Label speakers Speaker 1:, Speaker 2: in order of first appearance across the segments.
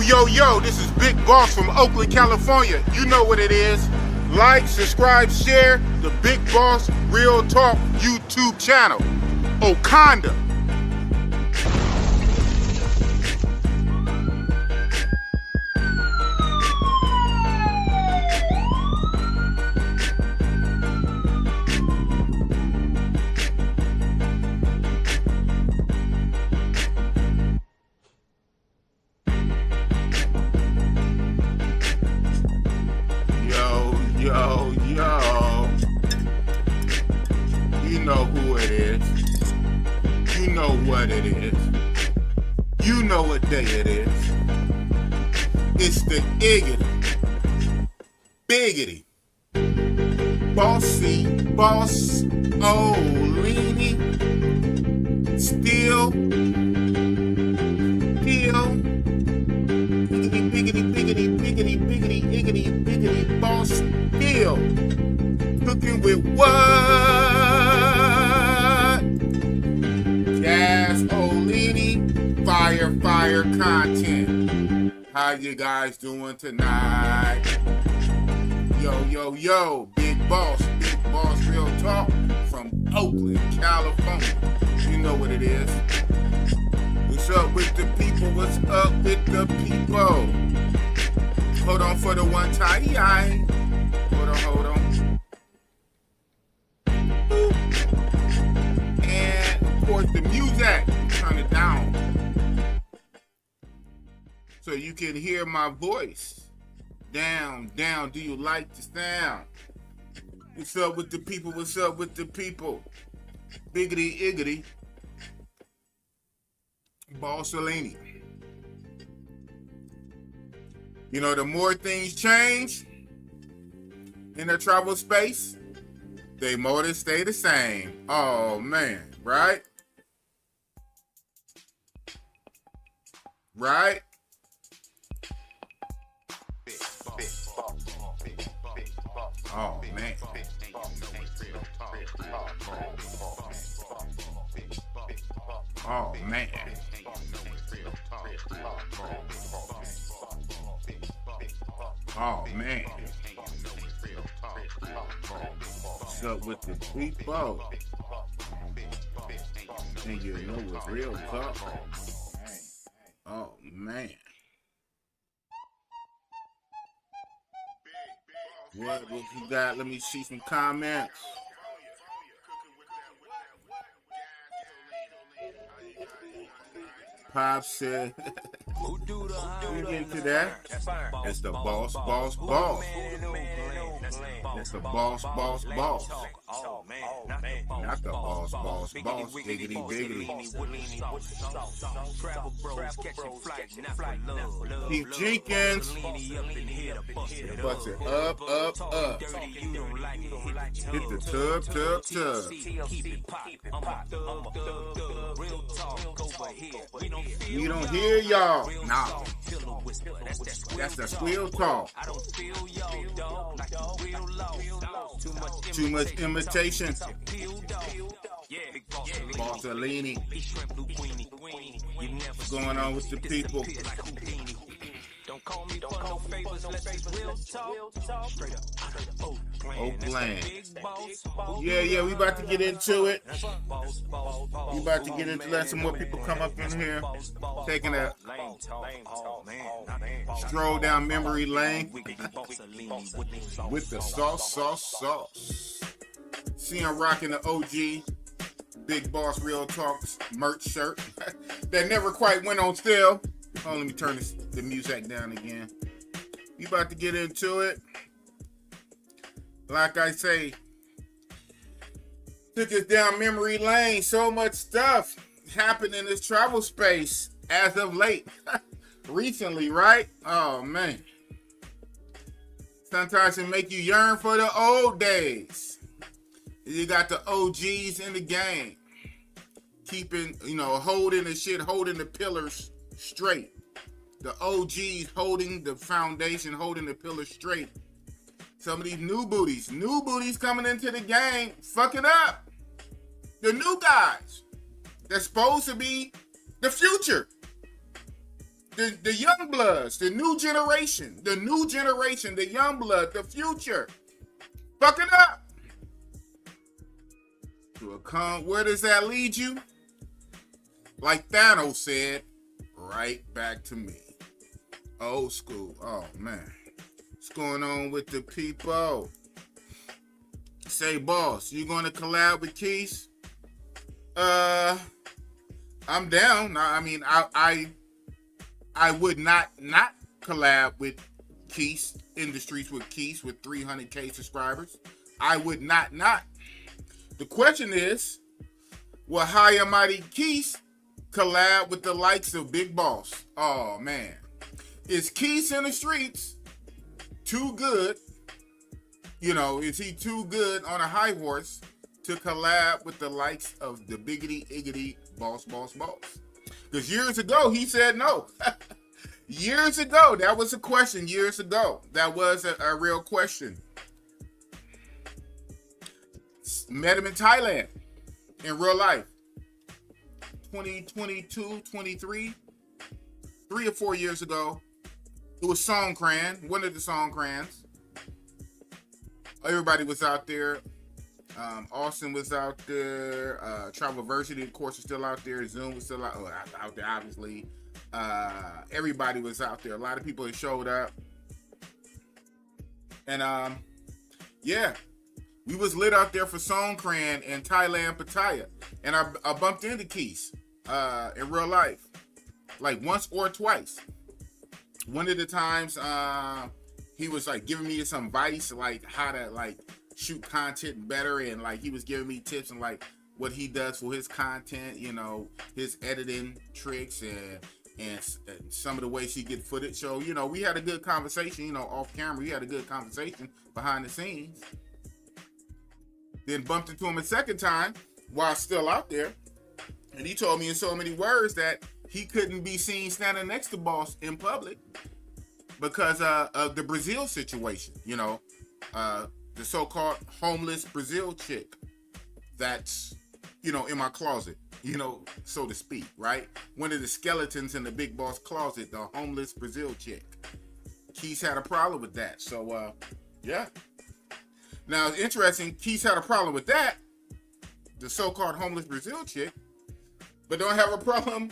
Speaker 1: Yo, this is Big Boss from Oakland, California. You know what it is. Like, subscribe, share the Big Boss Real Talk YouTube channel. Okanda. Yo. You know who it is. You know what it is. You know what day it is. It's the Iggitty. Biggitty. Bossy. Boss. Oh, leany. Still. Biggitty, boss, still cooking with what? Gas, Olini, fire content. How you guys doing tonight? Yo, Big Boss Real Talk from Oakland, California. You know what it is. What's up with the people? What's up with the people? Hold on for the one time. Hold on. And of course the music, turn it down so you can hear my voice. Down. Do you like the sound? What's up with the people? Biggity, Iggitty. Bossy. You know, the more things change in the travel space, the more they stay the same. Oh, man. Right? Oh, man. Oh, man. What's up with the people? And you know what's real talk. Oh, man. What you got? Let me see some comments. Pop said, we'll get into that. It's the boss. It's the boss. Not the boss. Biggity. Keith Jenkins. Bust it up. Hit the tub. We don't hear y'all. Nah. That's the squeal talk. Too much imitation. Bossy. What's going on with the people? Don't call me for no favors unless it's real talk. Straight up. Oakland. Yeah, we about to get into it. We about to get into let some more people come up in here. Taking a stroll down memory lane with the sauce. See him rocking the OG Big Boss Real Talks merch shirt that never quite went on sale. Oh, let me turn the music down again. We about to get into it. Like I say, took us down memory lane. So much stuff happened in this travel space as of late. Recently, right? Oh, man. Sometimes it make you yearn for the old days. You got the OGs in the game. Keeping, holding the pillars straight. The OGs holding the foundation, holding the pillars straight. Some of these new booties coming into the game, fucking up. The new guys. They're supposed to be the future. the young bloods, the new generation, the young blood, the future. Fucking up. Where does that lead you? Like Thanos said, right back to me. Old school. Oh, man. What's going on with the people? Say, boss, you going to collab with Keys? I'm down. I mean, I would not collab with Keys Industries with Keys with 300K subscribers. I would not. The question is, will High and Mighty Keys collab with the likes of Big Boss? Oh, man. Is Keys in the streets too good? You know, is he too good on a high horse to collab with the likes of the Biggitty, Iggitty, Boss? Because years ago, he said no. Years ago, that was a question. Years ago, that was a real question. Met him in Thailand in real life. 2022, 23, 3 or 4 years ago. It was Songkran, one of the Songkrans. Everybody was out there. Austin was out there. Travelversity, of course, is still out there. Zoom was still out there, obviously. Everybody was out there. A lot of people had showed up. And, yeah. We was lit out there for Songkran in Thailand, Pattaya. And I bumped into Keys in real life. Like once or twice. One of the times he was like giving me some advice like how to like shoot content better, and like he was giving me tips and like what he does for his content, you know, his editing tricks and some of the ways he get footage. So, you know, we had a good conversation, you know, off camera. We had a good conversation behind the scenes. Then bumped into him a second time while still out there. And he told me in so many words that he couldn't be seen standing next to Boss in public because of the Brazil situation, you know, the so-called homeless Brazil chick that's, you know, in my closet, you know, so to speak, right? One of the skeletons in the Big Boss closet, the homeless Brazil chick. Keys had a problem with that. So, yeah. Now, it's interesting, Keys had a problem with that, the so-called homeless Brazil chick, but don't have a problem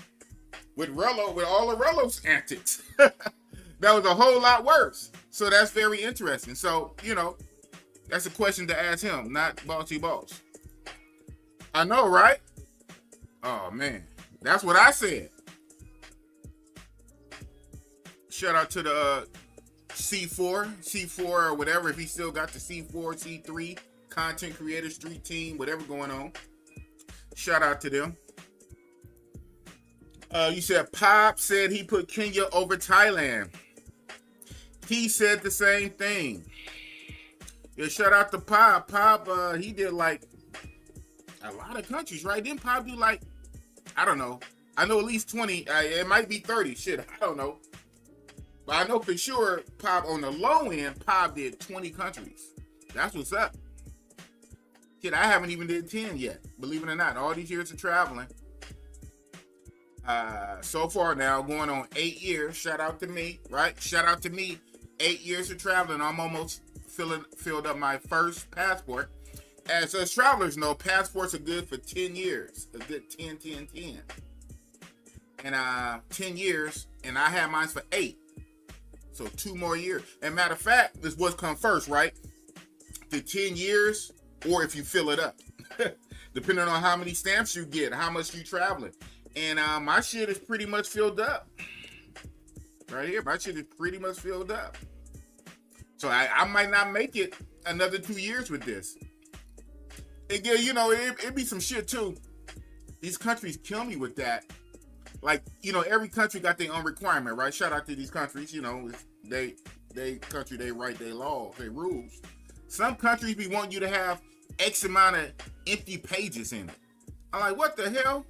Speaker 1: with Rello, with all of Rello's antics. That was a whole lot worse. So that's very interesting. So, you know, that's a question to ask him, not Bossy Boss. I know, right? Oh, man. That's what I said. Shout out to the C4 or whatever, if he still got the C4, C3 content creator street team, whatever going on. Shout out to them. You said Pop said he put Kenya over Thailand. He said the same thing. Yeah, shout out to Pop. Pop, he did like a lot of countries, right? Didn't Pop do like, I don't know. I know at least 20. It might be 30. Shit, I don't know. But I know for sure Pop on the low end, Pop did 20 countries. That's what's up. Shit, I haven't even did 10 yet. Believe it or not, all these years of traveling. So far now, going on 8 years. Shout out to me, right? Shout out to me. 8 years of traveling. I'm almost filled up my first passport. As us travelers know, passports are good for 10 years. A good 10. And 10 years, and I had mine for 8. So 2 more years. And matter of fact, this was come first, right? The 10 years, or if you fill it up. Depending on how many stamps you get, how much you traveling. And my shit is pretty much filled up. Right here, my shit is pretty much filled up. So I might not make it another 2 years with this. Again, you know, it be some shit too. These countries kill me with that. Like, you know, every country got their own requirement, right? Shout out to these countries, you know, they write their laws, their rules. Some countries be wanting you to have X amount of empty pages in it. I'm like, what the hell?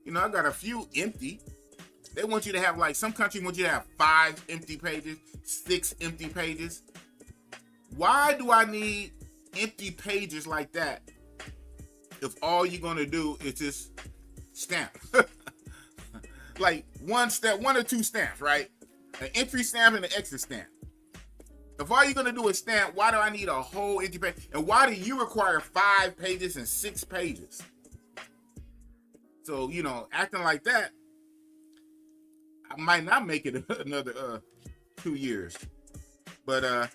Speaker 1: You know, I got a few empty. They want you to have, like, some country want you to have 5 empty pages, 6 empty pages. Why do I need empty pages like that if all you're going to do is just stamp? like one or two stamps, right? An entry stamp and an exit stamp. If all you're gonna do is stamp, why do I need a whole entry page? And why do you require 5 pages and 6 pages? So, acting like that, I might not make it another 2 years. But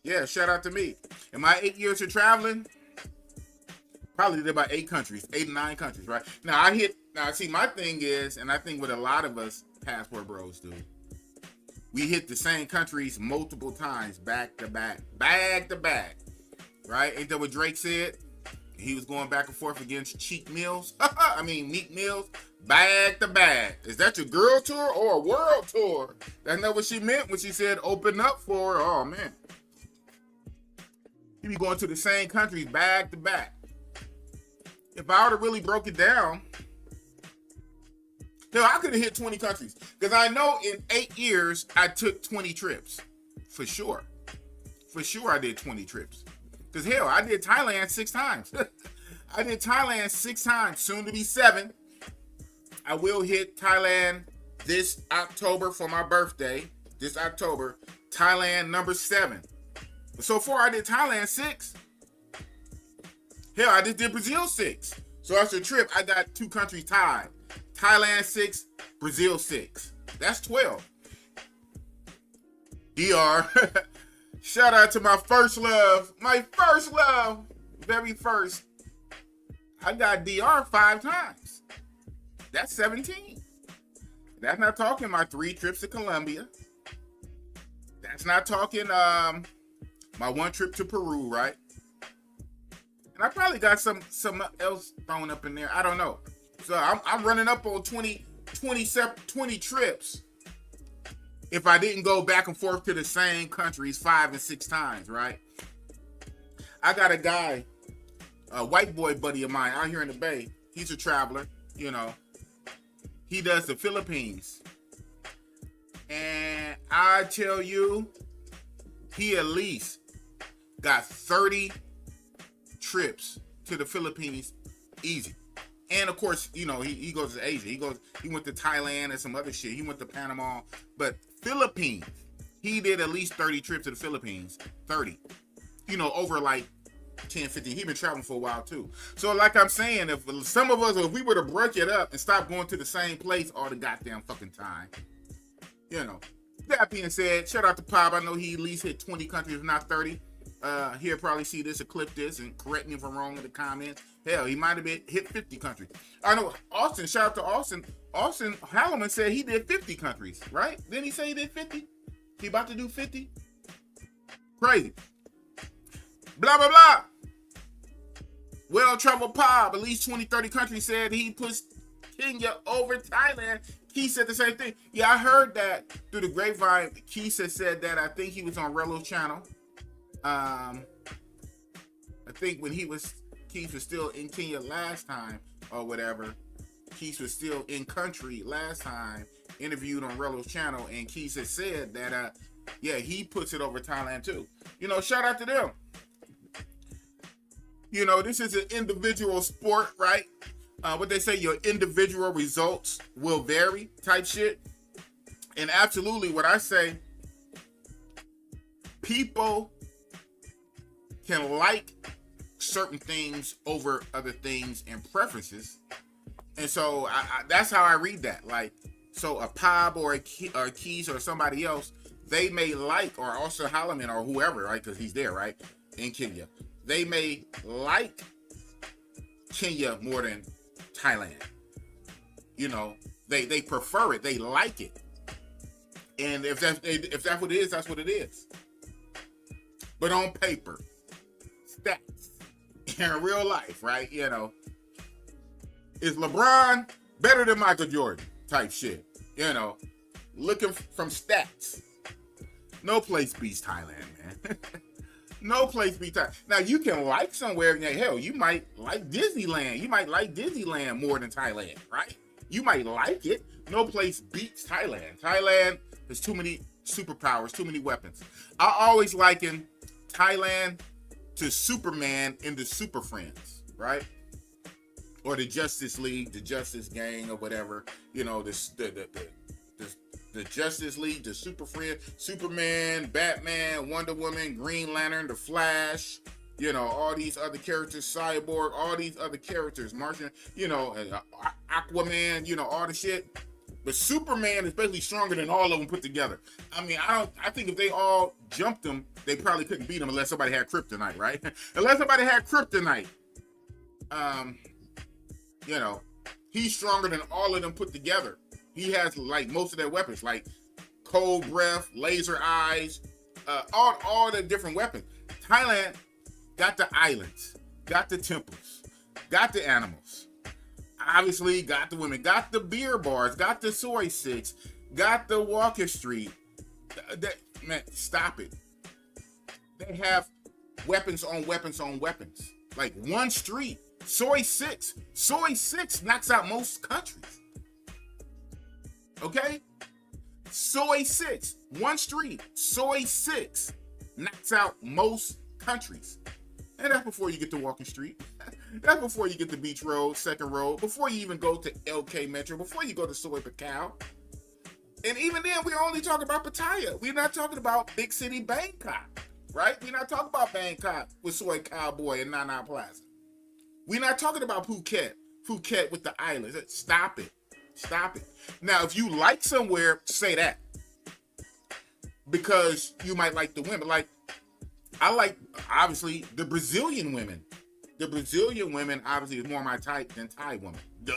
Speaker 1: yeah, shout out to me. In my 8 years of traveling, probably did about 8 countries, 8 or 9 countries, right? Now see, my thing is, and I think what a lot of us passport bros do, we hit the same countries multiple times, back to back, right? Ain't that what Drake said? He was going back and forth against cheap meals. Meat meals, back to back. Is that your girl tour or a world tour? That's not what she meant when she said open up for her. Oh, man. You be going to the same countries back to back. If I would have really broke it down, hell, I could have hit 20 countries. Because I know in 8 years, I took 20 trips. For sure. For sure I did 20 trips. Because hell, I did Thailand 6 times. I did Thailand 6 times, soon to be 7. I will hit Thailand this October for my birthday. This October, Thailand number 7. But so far, I did Thailand 6. Hell, I just did Brazil 6. So after the trip, I got 2 countries tied. Thailand 6, Brazil 6. That's 12. DR. Shout out to my first love. My first love. Very first. I got DR 5 times. That's 17. That's not talking my 3 trips to Colombia. That's not talking my 1 trip to Peru, right? And I probably got some else thrown up in there. I don't know. So I'm running up on 20 trips if I didn't go back and forth to the same countries 5 and 6 times, right? I got a guy, a white boy buddy of mine out here in the Bay. He's a traveler, He does the Philippines. And I tell you, he at least got 30 trips to the Philippines easy. And of course, he goes to Asia. He went to Thailand and some other shit. He went to Panama. But Philippines, he did at least 30 trips to the Philippines. 30. Over like 10, 15. He's been traveling for a while too. So like I'm saying, if some of us, if we were to break it up and stop going to the same place all the goddamn fucking time, That being said, shout out to Pop. I know he at least hit 20 countries, if not 30. He'll probably see this or clip this and correct me if I'm wrong in the comments. Hell, he might have hit 50 countries. I know Austin, shout out to Austin. Austin Halliman said he did 50 countries, right? Didn't he say he did 50? He about to do 50? Crazy. Blah, blah, blah. Well-traveled Pop, at least 20, 30 countries, said he puts Kenya over Thailand. Keith said the same thing. Yeah, I heard that through the grapevine. Keith said that. I think he was on Relo's channel. I think when Keith was still in Kenya last time or whatever. Keith was still in country last time, interviewed on Relo's channel, and Keith had said that, he puts it over Thailand too. Shout out to them. This is an individual sport, right? What they say, your individual results will vary type shit. And absolutely what I say, people can like certain things over other things and preferences. And so that's how I read that. Like, so a Pab or a Keys or somebody else, they may like, or also Halliman or whoever, right? Because he's there, right? In Kenya. They may like Kenya more than Thailand. They prefer it. They like it. And if that's what it is, that's what it is. But on paper, stats, in real life, right? Is LeBron better than Michael Jordan type shit? Looking from stats. No place beats Thailand, man. No place beats Thailand. Now, you can like somewhere, hell, you might like Disneyland. You might like Disneyland more than Thailand, right? You might like it. No place beats Thailand. Thailand has too many superpowers, too many weapons. I always liken Thailand to Superman in the Super Friends, right? or the Justice League, the Justice Gang, or whatever. You know, the Justice League, the Super Friend, Superman, Batman, Wonder Woman, Green Lantern, the Flash. You know, all these other characters, Cyborg, all these other characters, Martian. You know, Aquaman. You know, all the shit. But Superman is basically stronger than all of them put together. I mean, I think if they all jumped him, they probably couldn't beat him unless somebody had kryptonite, right? Unless somebody had kryptonite. You know, he's stronger than all of them put together. He has like most of their weapons, like cold breath, laser eyes, all the different weapons. Thailand got the islands, got the temples, got the animals. Obviously, got the women, got the beer bars, got the soy sticks, got the Walker Street. Man, stop it. They have weapons on weapons on weapons. Like one street, soy six knocks out most countries. Okay? Soy six, one street, soy six knocks out most countries. And that's before you get to Walking Street. That's before you get to Beach Road, Second Road, before you even go to LK Metro, before you go to Soy Pacao. And even then, we're only talking about Pattaya. We're not talking about big city Bangkok, right? We're not talking about Bangkok with Soy Cowboy and Nana Plaza. We're not talking about Phuket with the islands. Stop it. Stop it. Now, if you like somewhere, say that. Because you might like the women. Like, I like, obviously, the Brazilian women. The Brazilian women, obviously, is more my type than Thai women. Duh,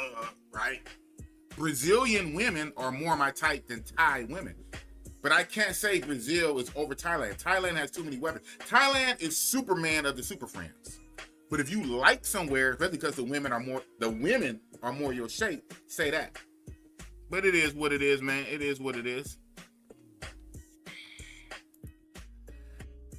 Speaker 1: right? Brazilian women are more my type than Thai women. But I can't say Brazil is over Thailand. Thailand has too many weapons. Thailand is Superman of the Super Friends. But if you like somewhere, especially because the women are more your shape, say that. But it is what it is, man. It is what it is.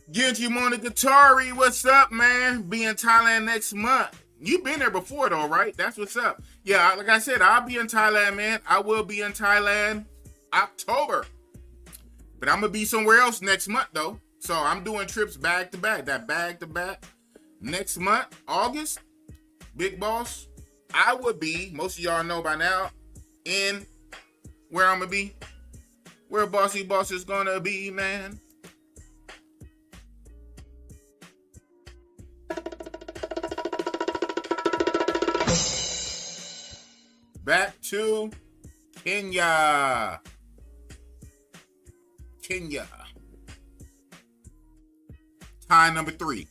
Speaker 1: Genji Monogatari, what's up, man? Be in Thailand next month. You've been there before, though, right? That's what's up. Yeah, like I said, I'll be in Thailand, man. I will be in Thailand October. But I'm going to be somewhere else next month, though. So I'm doing trips back to back. That back to back. Next month, August, Big Boss, I would be, most of y'all know by now, in where I'm going to be. Where Bossy Boss is going to be, man. Back to Kenya. Time number 3.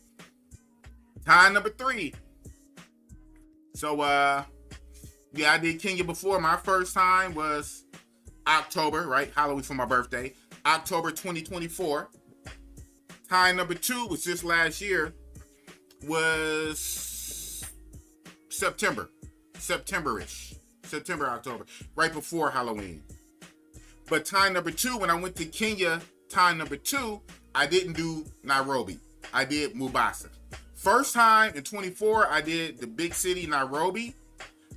Speaker 1: So, yeah, I did Kenya before. My first time was October, right? Halloween for my birthday. October 2024. Time number 2 was just last year. Was September-ish. September, October. Right before Halloween. But time number 2, when I went to Kenya, time number 2, I didn't do Nairobi. I did Mombasa. First time in 24, I did the big city, Nairobi.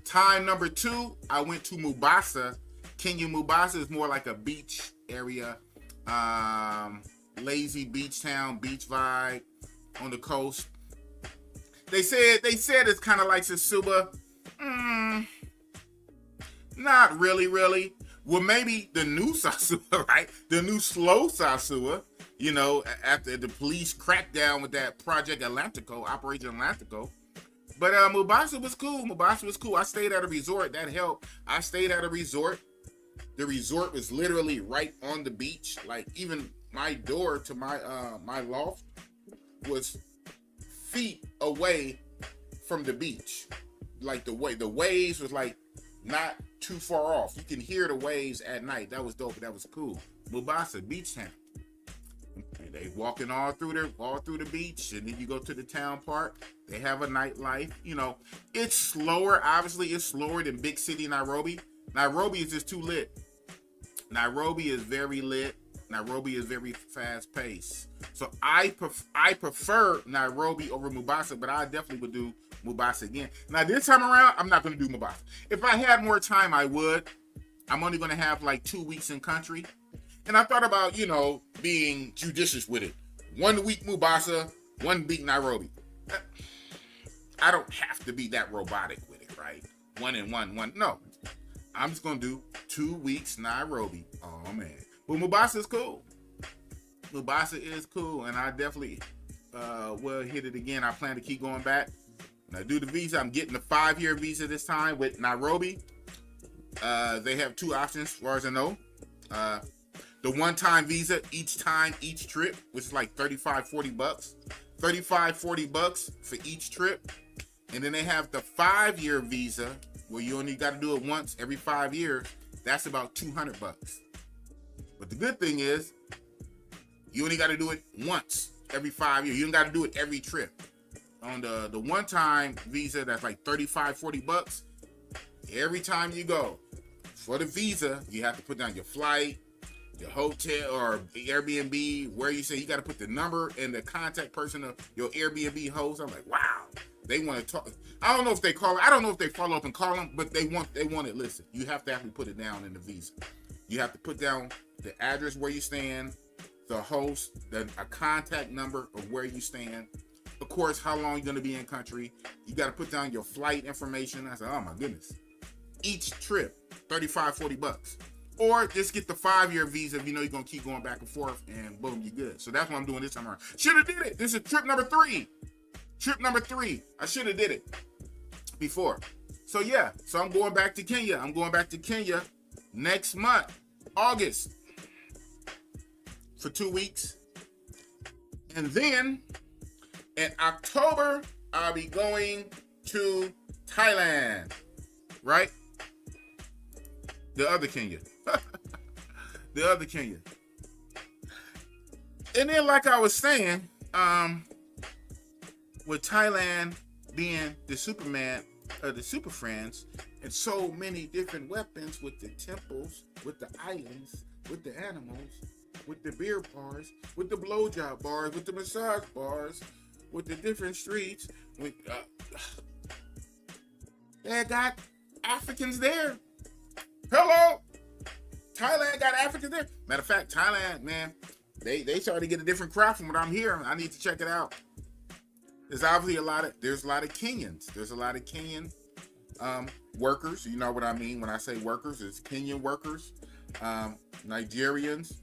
Speaker 1: Time number 2, I went to Mombasa. Kenya, Mombasa is more like a beach area. Lazy beach town, beach vibe on the coast. They said it's kind of like Sasuba. Not really. Well, maybe the new Sasua, right? The new slow Sasua, you know, after the police cracked down with that Project Atlantico, Operation Atlantico. But Mombasa was cool. I stayed at a resort. That helped. I stayed at a resort. The resort was literally right on the beach. Like, even my door to my my loft was feet away from the beach. Like, the waves was like not too far off. You can hear the waves at night. That was dope. That was cool. Mombasa, beach town. They walking all through the beach, and then you go to the town park. They have a nightlife. You know, it's slower. Obviously, it's slower than big city Nairobi. Nairobi is just too lit. Nairobi is very lit. Nairobi is very fast paced. So I prefer Nairobi over Mombasa, but I definitely would do Mombasa again. Now this time around, I'm not going to do Mombasa. If I had more time, I would. I'm only going to have like 2 weeks in country. And I thought about, you know, being judicious with it. 1 week Mombasa, 1 week Nairobi. I don't have to be that robotic with it, right? 1 and 1, 1. No, I'm just gonna do 2 weeks Nairobi. Oh man, but Mombasa is cool. Mombasa is cool, and I definitely will hit it again. I plan to keep going back. When I do the visa, I'm getting the 5-year visa this time with Nairobi. They have 2 options, as far as I know. The one-time visa, each trip, which is like $35-40. $35-40 for each trip. And then they have the 5-year visa, where you only got to do it once every 5 years. That's about $200. But the good thing is, you only got to do it once every 5 years. You don't got to do it every trip. On the one-time visa, that's like $35-40. Every time you go, for the visa, you have to put down your flight, your hotel or Airbnb, where you say you got to put the number and the contact person of your Airbnb host. I'm like, wow, they want to talk. I don't know if they call it. I don't know if they follow up and call them, but they want it listed. You have to actually put it down in the visa. You have to put down the address where you stand, the host, a contact number of where you stand. Of course, how long you're going to be in country. You got to put down your flight information. I said, oh my goodness. Each trip, $35-40. Or just get the 5-year visa if you know you're going to keep going back and forth, and boom, you're good. So that's what I'm doing this time around. Should have did it. This is trip number 3. Trip number 3. I should have did it before. So yeah, so I'm going back to Kenya. I'm going back to Kenya next month, August, for 2 weeks. And then in October, I'll be going to Thailand, right? The other Kenya. The other Kenya. And then, like I was saying, with Thailand being the Superman of the Super Friends, and so many different weapons with the temples, with the islands, with the animals, with the beer bars, with the blowjob bars, with the massage bars, with the different streets, with they got Africans there. Hello, Thailand got Africans there. Matter of fact, Thailand, man, they started to get a different crowd from what I'm hearing. I need to check it out. There's obviously a lot of Kenyans. There's a lot of Kenyan workers. You know what I mean when I say workers? It's Kenyan workers, Nigerians.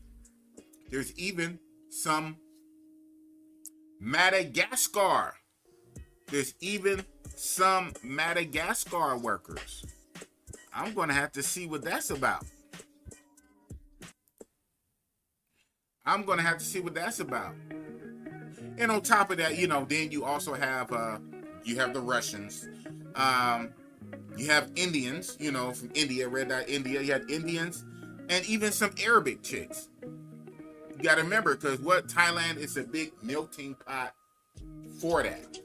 Speaker 1: There's even some Madagascar. There's even some Madagascar workers. I'm going to have to see what that's about. I'm going to have to see what that's about. And on top of that, you know, then you also have, you have the Russians. You have Indians, you know, from India, Red Dot India. You have Indians and even some Arabic chicks. You got to remember, because Thailand is a big melting pot for that.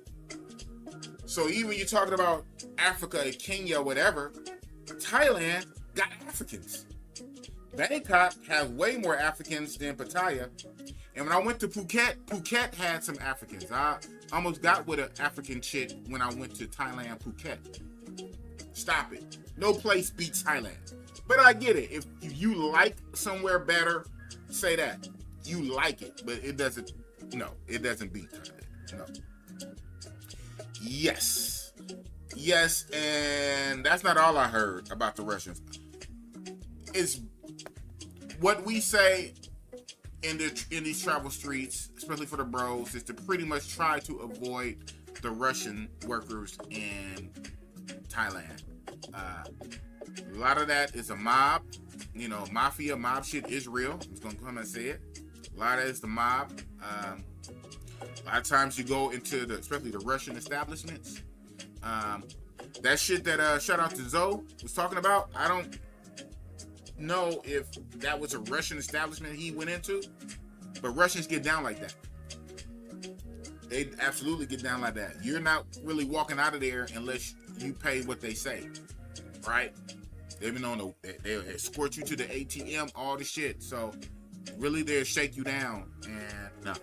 Speaker 1: So even you're talking about Africa, Kenya, whatever, Thailand got Africans. Bangkok has way more Africans than Pattaya. And when I went to Phuket had some Africans. I almost got with an African chick when I went to Thailand, Phuket. Stop it. No place beats Thailand. But I get it. If you like somewhere better, say that. You like it, but it doesn't beat Thailand. No. Yes, and that's not all I heard about the Russians. It's what we say in these travel streets, especially for the bros, is to pretty much try to avoid the Russian workers in Thailand. A lot of that is a mob, you know, mafia, mob shit is real. I'm just gonna come and say it. A lot of it is the mob. A lot of times you go into especially the Russian establishments. That shit that shout out to Zoe was talking about, I don't know if that was a Russian establishment he went into, but Russians get down like that. They absolutely get down like that. You're not really walking out of there unless you pay what they say, right? They've been they'll escort you to the ATM, all the shit. So really, they'll shake you down, and no.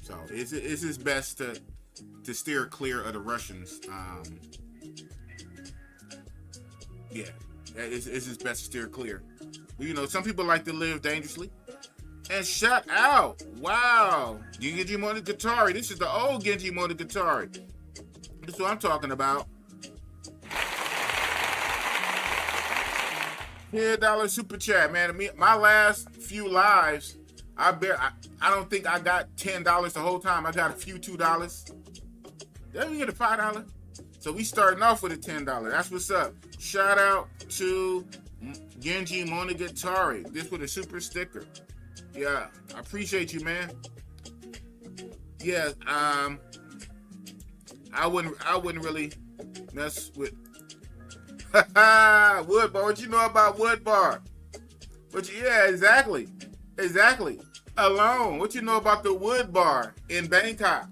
Speaker 1: So it's his best to steer clear of the Russians. Yeah, it's his best to steer clear. But, you know, some people like to live dangerously. And shout out, wow, Genji Monogatari. This is the old Genji Monogatari. This is what I'm talking about. $10 super chat, man. My last few lives, I don't think I got $10 the whole time. I got a few $2. Then we get a $5. So we starting off with a $10. That's what's up. Shout out to Genji Monogatari. This with a super sticker. Yeah, I appreciate you, man. Yeah, I wouldn't really mess with Wood Bar. What you know about Wood Bar? Yeah, exactly. Alone. What you know about the Wood Bar in Bangkok?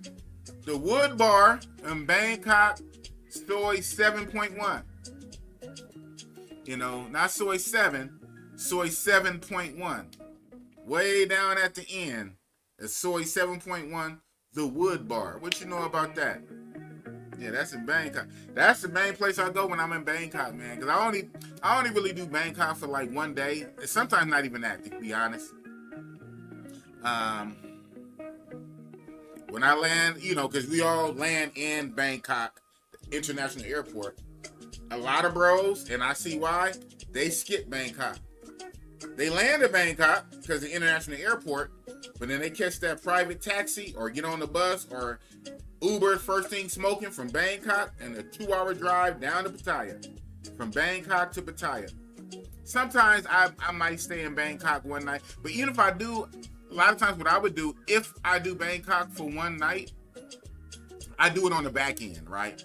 Speaker 1: The Wood Bar in Bangkok, soy 7.1. You know, not soy 7, soy 7.1. Way down at the end, it's soy 7.1, the Wood Bar. What you know about that? Yeah, that's in Bangkok. That's the main place I go when I'm in Bangkok, man. Because I only really do Bangkok for like one day. Sometimes not even that, to be honest. When I land, you know, because we all land in Bangkok International Airport. A lot of bros, and I see why, they skip Bangkok. They land at Bangkok because the international airport, but then they catch that private taxi or get on the bus or Uber first thing smoking from Bangkok and a 2-hour drive down to Pattaya. From Bangkok to Pattaya. Sometimes I might stay in Bangkok one night, but even if I do, a lot of times what I would do, if I do Bangkok for one night, I do it on the back end, right?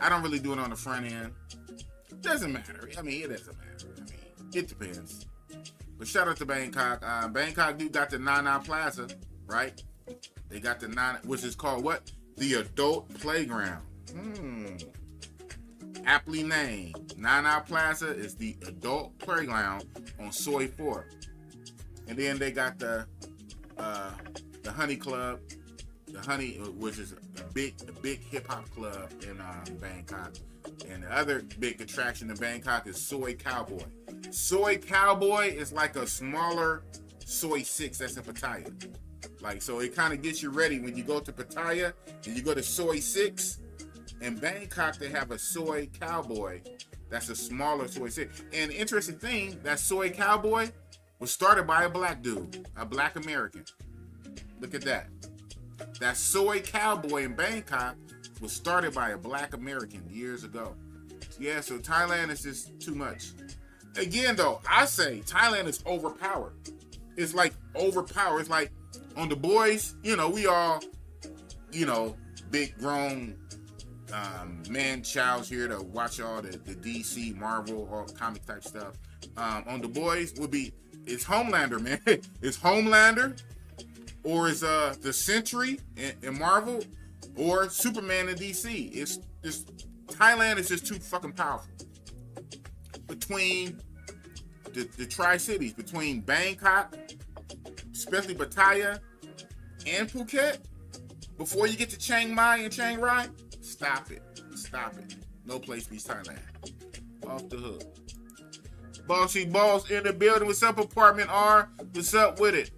Speaker 1: I don't really do it on the front end. Doesn't matter. I mean, it doesn't matter. I mean, it depends. But shout out to Bangkok. Bangkok do got the Nana Plaza, right? They got the Nana, which is called what? The Adult Playground. Aptly named. Nana Plaza is the Adult Playground on Soy 4. And then they got the Honey Club. The Honey, which is a big hip hop club in Bangkok, and the other big attraction in Bangkok is Soy Cowboy. Soy Cowboy is like a smaller Soy 6 that's in Pattaya. Like, so it kind of gets you ready when you go to Pattaya and you go to Soy 6. In Bangkok, they have a Soy Cowboy that's a smaller Soy 6. And the interesting thing, that Soy Cowboy was started by a black dude, a black American. Look at that. That Soy Cowboy in Bangkok was started by a black American years ago. Yeah, so Thailand is just too much. Again, though, I say Thailand is overpowered. It's like overpowered. It's like on The Boys, you know, we all, you know, big grown man-childs here to watch all the DC, Marvel, all comic type stuff. On The Boys would be, it's Homelander, man. It's Homelander. Or is the Sentry in Marvel, or Superman in DC. It's just Thailand is just too fucking powerful. Between the Tri-Cities, between Bangkok, especially Pattaya, and Phuket, before you get to Chiang Mai and Chiang Rai, stop it. No place beats Thailand. Off the hook. Bossy Balls in the building. What's up, Apartment R? What's up with it?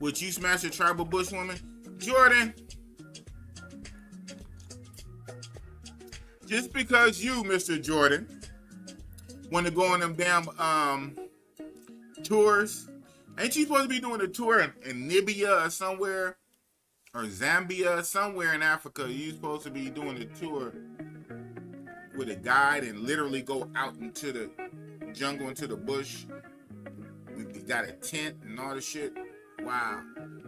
Speaker 1: Would you smash a tribal bushwoman? Jordan, just because you, Mr. Jordan, want to go on them damn tours, ain't you supposed to be doing a tour in Namibia or somewhere, or Zambia, somewhere in Africa? You supposed to be doing a tour with a guide and literally go out into the jungle, into the bush. We got a tent and all the shit. Wow,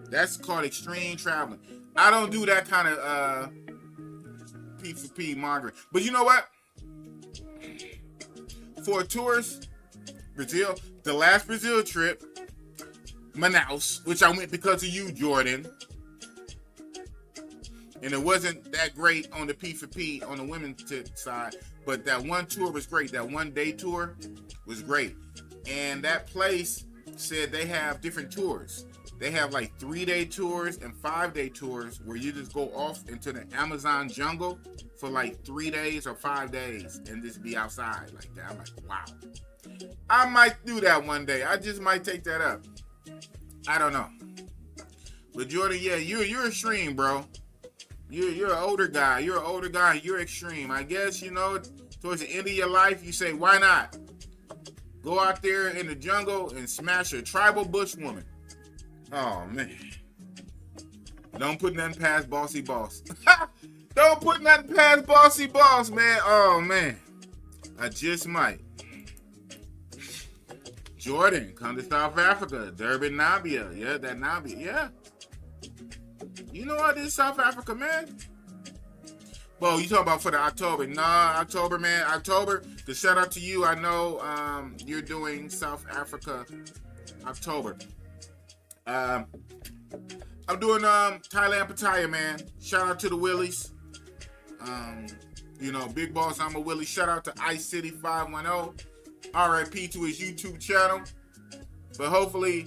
Speaker 1: that's called extreme traveling. I don't do that kind of P4P mongering. But you know what? For a tourist, Brazil, the last Brazil trip, Manaus, which I went because of you, Jordan, and it wasn't that great on the P4P on the women's side, but that one tour was great. That one day tour was great. And that place said they have different tours. They have like 3-day tours and 5-day tours where you just go off into the Amazon jungle for like 3 days or 5 days and just be outside like that. I'm like, wow. I might do that one day. I just might take that up. I don't know. But Jordan, yeah, you're extreme, bro. You're an older guy. You're extreme. I guess, you know, towards the end of your life, you say, why not? Go out there in the jungle and smash a tribal bush woman. Oh, man. Don't put nothing past Bossy Boss. Don't put nothing past Bossy Boss, man. Oh, man. I just might. Jordan, come to South Africa. Durban, Nambia. Yeah, that Nambia. Yeah. You know I did South Africa, man. Well, you talking about for the October. Nah, October, man. October. The shout out to you. I know you're doing South Africa October. I'm doing Thailand Pattaya, man. Shout out to the Willies. You know, Big Boss, I'm a Willie. Shout out to Ice City 510. RIP to his YouTube channel. But hopefully,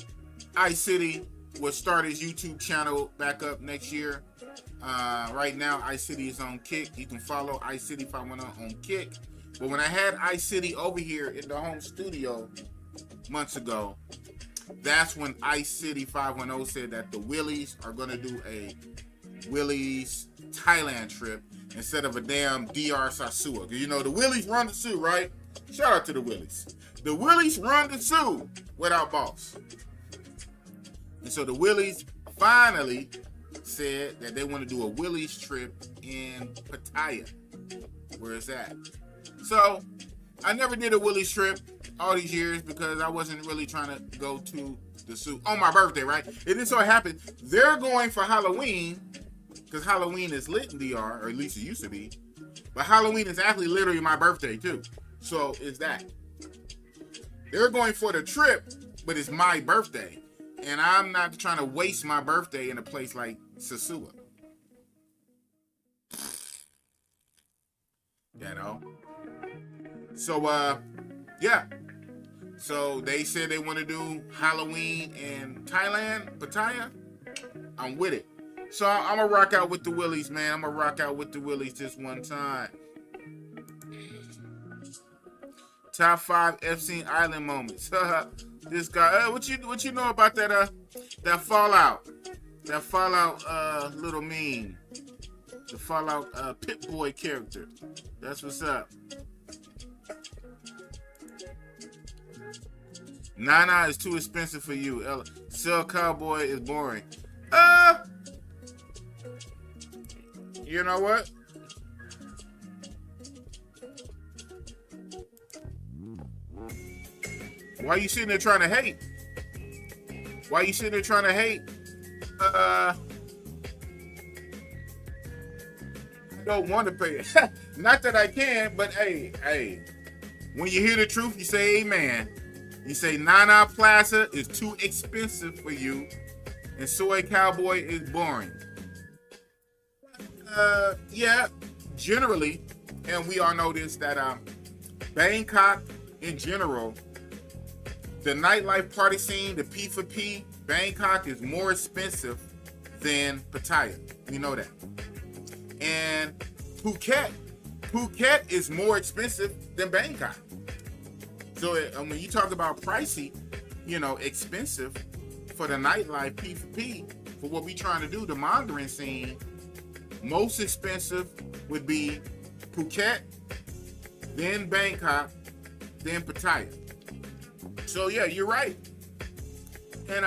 Speaker 1: Ice City will start his YouTube channel back up next year. Right now, Ice City is on Kick. You can follow Ice City 510 on Kick. But when I had Ice City over here in the home studio months ago, that's when Ice City 510 said that the Willies are going to do a Willies Thailand trip instead of a damn DR Sasua. Because you know the Willies run the zoo, right? Shout out to the Willies. The Willies run the zoo without Boss. And so the Willies finally said that they want to do a Willies trip in Pattaya. Where is that? So I never did a Willies trip all these years because I wasn't really trying to go to the zoo on my birthday, right? It just so happened they're going for Halloween because Halloween is lit in DR, or at least it used to be. But Halloween is actually literally my birthday too. So is that. They're going for the trip, but it's my birthday. And I'm not trying to waste my birthday in a place like Sasua. You know? So, yeah. So they said they want to do Halloween in Thailand, Pattaya. I'm with it. So I'm going to rock out with the Willies, man. I'm going to rock out with the Willies just one time. Top 5 Epstein Island moments. This guy, what you know about that Fallout? That Fallout little meme. The Fallout Pit Boy character. That's what's up. Nana is too expensive for you. Sell Cowboy is boring. You know what? Why you sitting there trying to hate? Why you sitting there trying to hate? I don't want to pay it. Not that I can, but hey. When you hear the truth, you say amen. You say Nana Plaza is too expensive for you, and Soy Cowboy is boring. Yeah, generally, and we all know this, that Bangkok in general, the nightlife party scene, the P for P, Bangkok is more expensive than Pattaya. You know that. And Phuket is more expensive than Bangkok. So when you talk about pricey, you know, expensive for the nightlife P for P, for what we trying to do, the Mandarin scene, most expensive would be Phuket, then Bangkok, then Pattaya. So yeah, you're right. And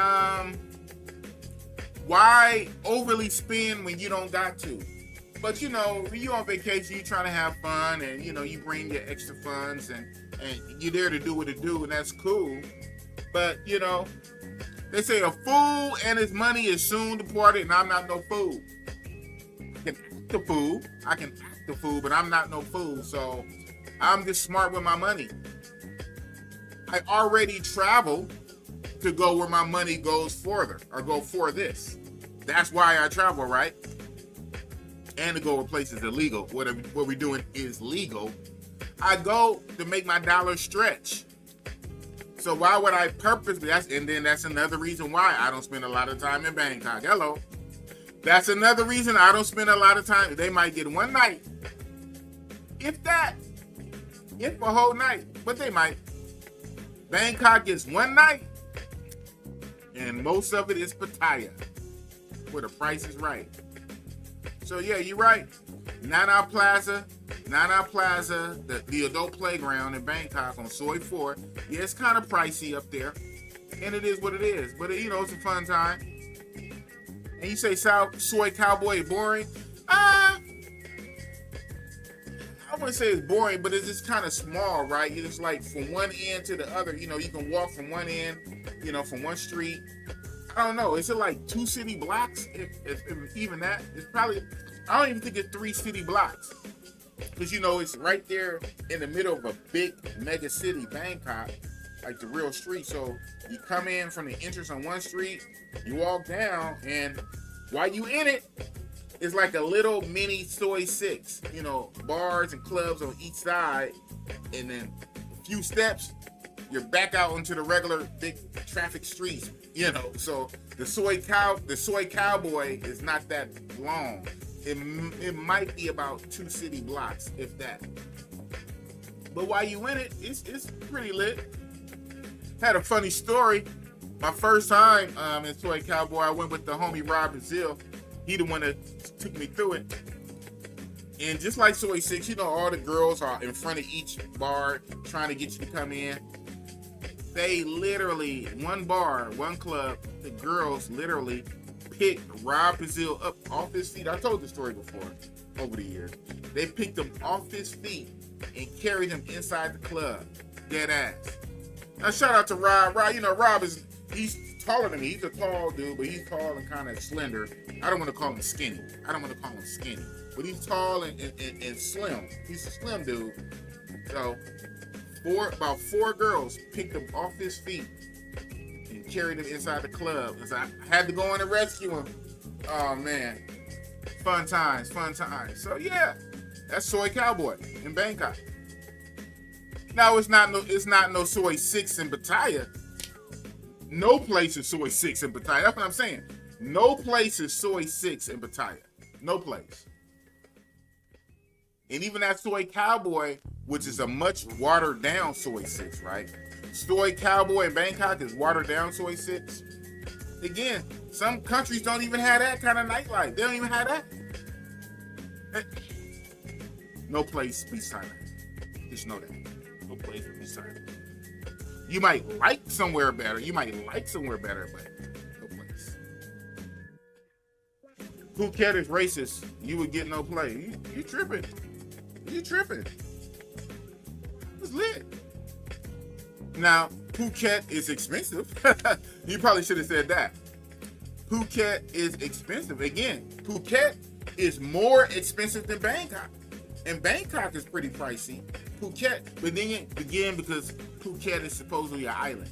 Speaker 1: why overly spend when you don't got to? But you know, when you on vacation, you trying to have fun, and you know, you bring your extra funds, and you're there to do what it do, and that's cool. But you know, they say a fool and his money is soon departed, and I'm not no fool. I can act the fool, but I'm not no fool. So I'm just smart with my money. I already travel to go where my money goes further, or go for this. That's why I travel, right? And to go where places illegal. What we're doing is legal. I go to make my dollar stretch. So why would I purposely? And then that's another reason why I don't spend a lot of time in Bangkok. Hello. That's another reason I don't spend a lot of time. They might get one night. If that. If a whole night. But they might. Bangkok gets one night. And most of it is Pattaya. Where the price is right. So yeah, you're right. Nana Plaza Nana Plaza, the adult playground in Bangkok on Soi 4. Yeah, it's kind of pricey up there. And it is what it is. But, you know, it's a fun time. And you say Soy Cowboy boring? I wouldn't say it's boring, but it's just kind of small, right? It's like from one end to the other. You know, you can walk from one end, you know, from one street. I don't know. Is it like 2 city blocks? If even that. It's probably, I don't even think it's 3 city blocks. Because, you know, it's right there in the middle of a big mega city, Bangkok, like the real street. So you come in from the entrance on one street, you walk down, and while you in it, it's like a little mini Soi 6. You know, bars and clubs on each side. And then a few steps, you're back out into the regular big traffic streets. You know, so the Soi Cowboy is not that long. It might be about 2 city blocks, if that. But while you in it, it's pretty lit. Had a funny story. My first time in Soi Cowboy, I went with the homie Rob Brazil. He the one that took me through it. And just like Soi 6, you know, all the girls are in front of each bar trying to get you to come in. They literally, one bar, one club, the girls literally picked Rob Brazil up off his feet. I told the story before, over the years. They picked him off his feet and carried him inside the club. Dead ass. Now shout out to Rob. Rob, you know, he's taller than me. He's a tall dude, but he's tall and kind of slender. I don't want to call him skinny. But he's tall and slim. He's a slim dude. So, about 4 girls picked him off his feet and carried him inside the club. Because I had to go in and rescue him. Oh, man. Fun times. So, yeah. That's Soi Cowboy in Bangkok. Now, it's not no Soi 6 in Pattaya. No place is Soi 6 in Pattaya. That's what I'm saying. No place is Soi 6 in Pattaya. No place. And even that Soi Cowboy, which is a much watered down Soi 6, right? Soi Cowboy in Bangkok is watered down Soi 6. Again, some countries don't even have that kind of nightlife. They don't even have that. No place beats Thailand. Just know that. No place beats Thailand. You might like somewhere better, but no place. Phuket is racist. You would get no play. You tripping. It's lit. Now, Phuket is expensive. You probably should have said that. Phuket is expensive. Again, Phuket is more expensive than Bangkok. And Bangkok is pretty pricey. Phuket, but then again, because Phuket is supposedly an island.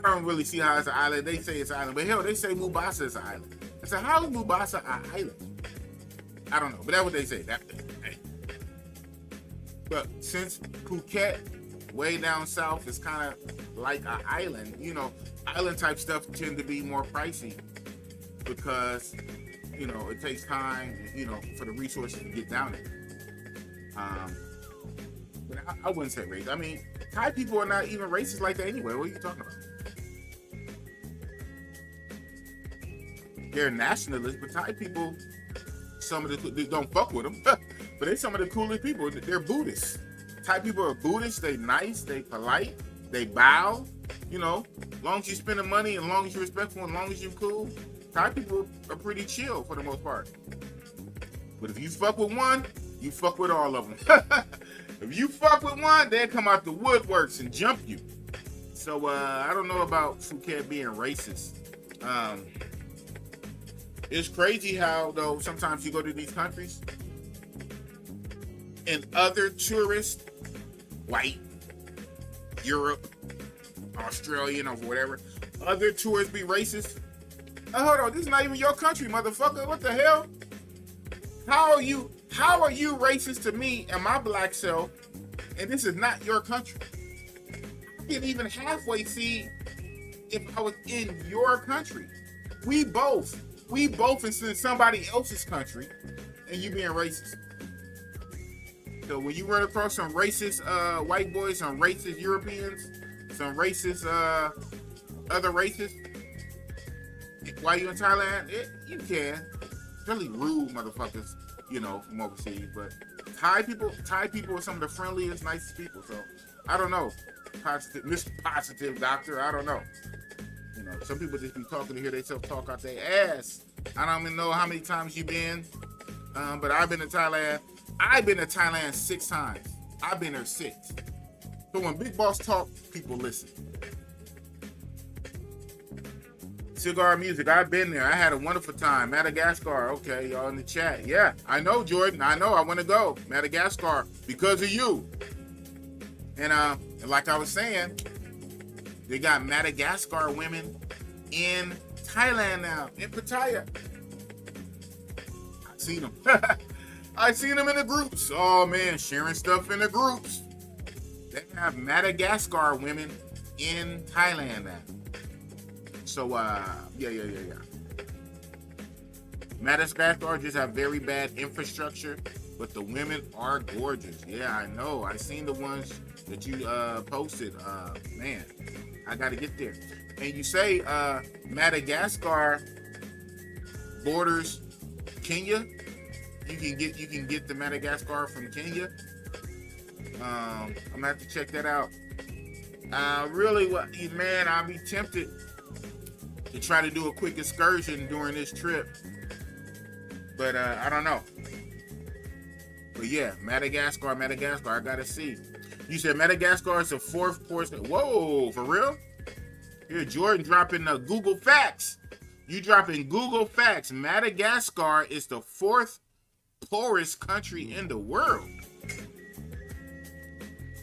Speaker 1: I don't really see how it's an island. They say it's an island, but hell, they say Mombasa is an island. I said, how is Mombasa an island? I don't know, but that's what they say. But since Phuket, way down south, is kind of like an island, you know, island type stuff tend to be more pricey because, you know, it takes time, you know, for the resources to get down there. But I wouldn't say racist. I mean, Thai people are not even racist like that anyway. What are you talking about? They're nationalists, but Thai people, they don't fuck with them, but they're some of the coolest people. They're Buddhists. Thai people are Buddhists. They nice. They polite. They bow. You know, as long as you spend the money, as long as you're respectful, as long as you're cool, Thai people are pretty chill for the most part. But if you fuck with one, you fuck with all of them. If you fuck with one, they'll come out the woodworks and jump you. So I don't know about Phuket being racist. It's crazy how, though, sometimes you go to these countries and other tourists, white, Europe, Australian, or whatever, other tourists be racist. Oh, hold on, this is not even your country, motherfucker. What the hell? How are you racist to me and my black self, and this is not your country? I can't even halfway see if I was in your country. We both in somebody else's country, and you being racist. So when you run across some racist white boys, some racist Europeans, some racist other races, while you in Thailand, you can. Really rude motherfuckers. from overseas. But Thai people are some of the friendliest, nicest people. So I don't know, positive, Mr. Positive Doctor. I don't know. Some people just be talking to hear themselves talk out their ass. I don't even know how many times you've been, but I've been to Thailand. I've been to Thailand 6 times. I've been there 6. So when Big Boss talk, people listen. Cigar music, I've been there. I had a wonderful time. Madagascar, okay, y'all in the chat. Yeah, I know, Jordan. I know. I want to go. Madagascar because of you. And like I was saying, they got Madagascar women in Thailand now, in Pattaya. I seen them. I seen them in the groups. Oh man, sharing stuff in the groups. They have Madagascar women in Thailand now. So yeah. Madagascar just have very bad infrastructure, but the women are gorgeous. Yeah, I know. I seen the ones that you posted. Man, I got to get there. And you say Madagascar borders Kenya. You can get the Madagascar from Kenya. I'm gonna have to check that out. Really, man, I'll be tempted to try to do a quick excursion during this trip, but I don't know. But yeah, Madagascar, I gotta see. You said Madagascar is the 4th portion. Whoa, for real? Here, Jordan dropping the Google facts. You dropping Google facts. Madagascar is the 4th poorest country in the world.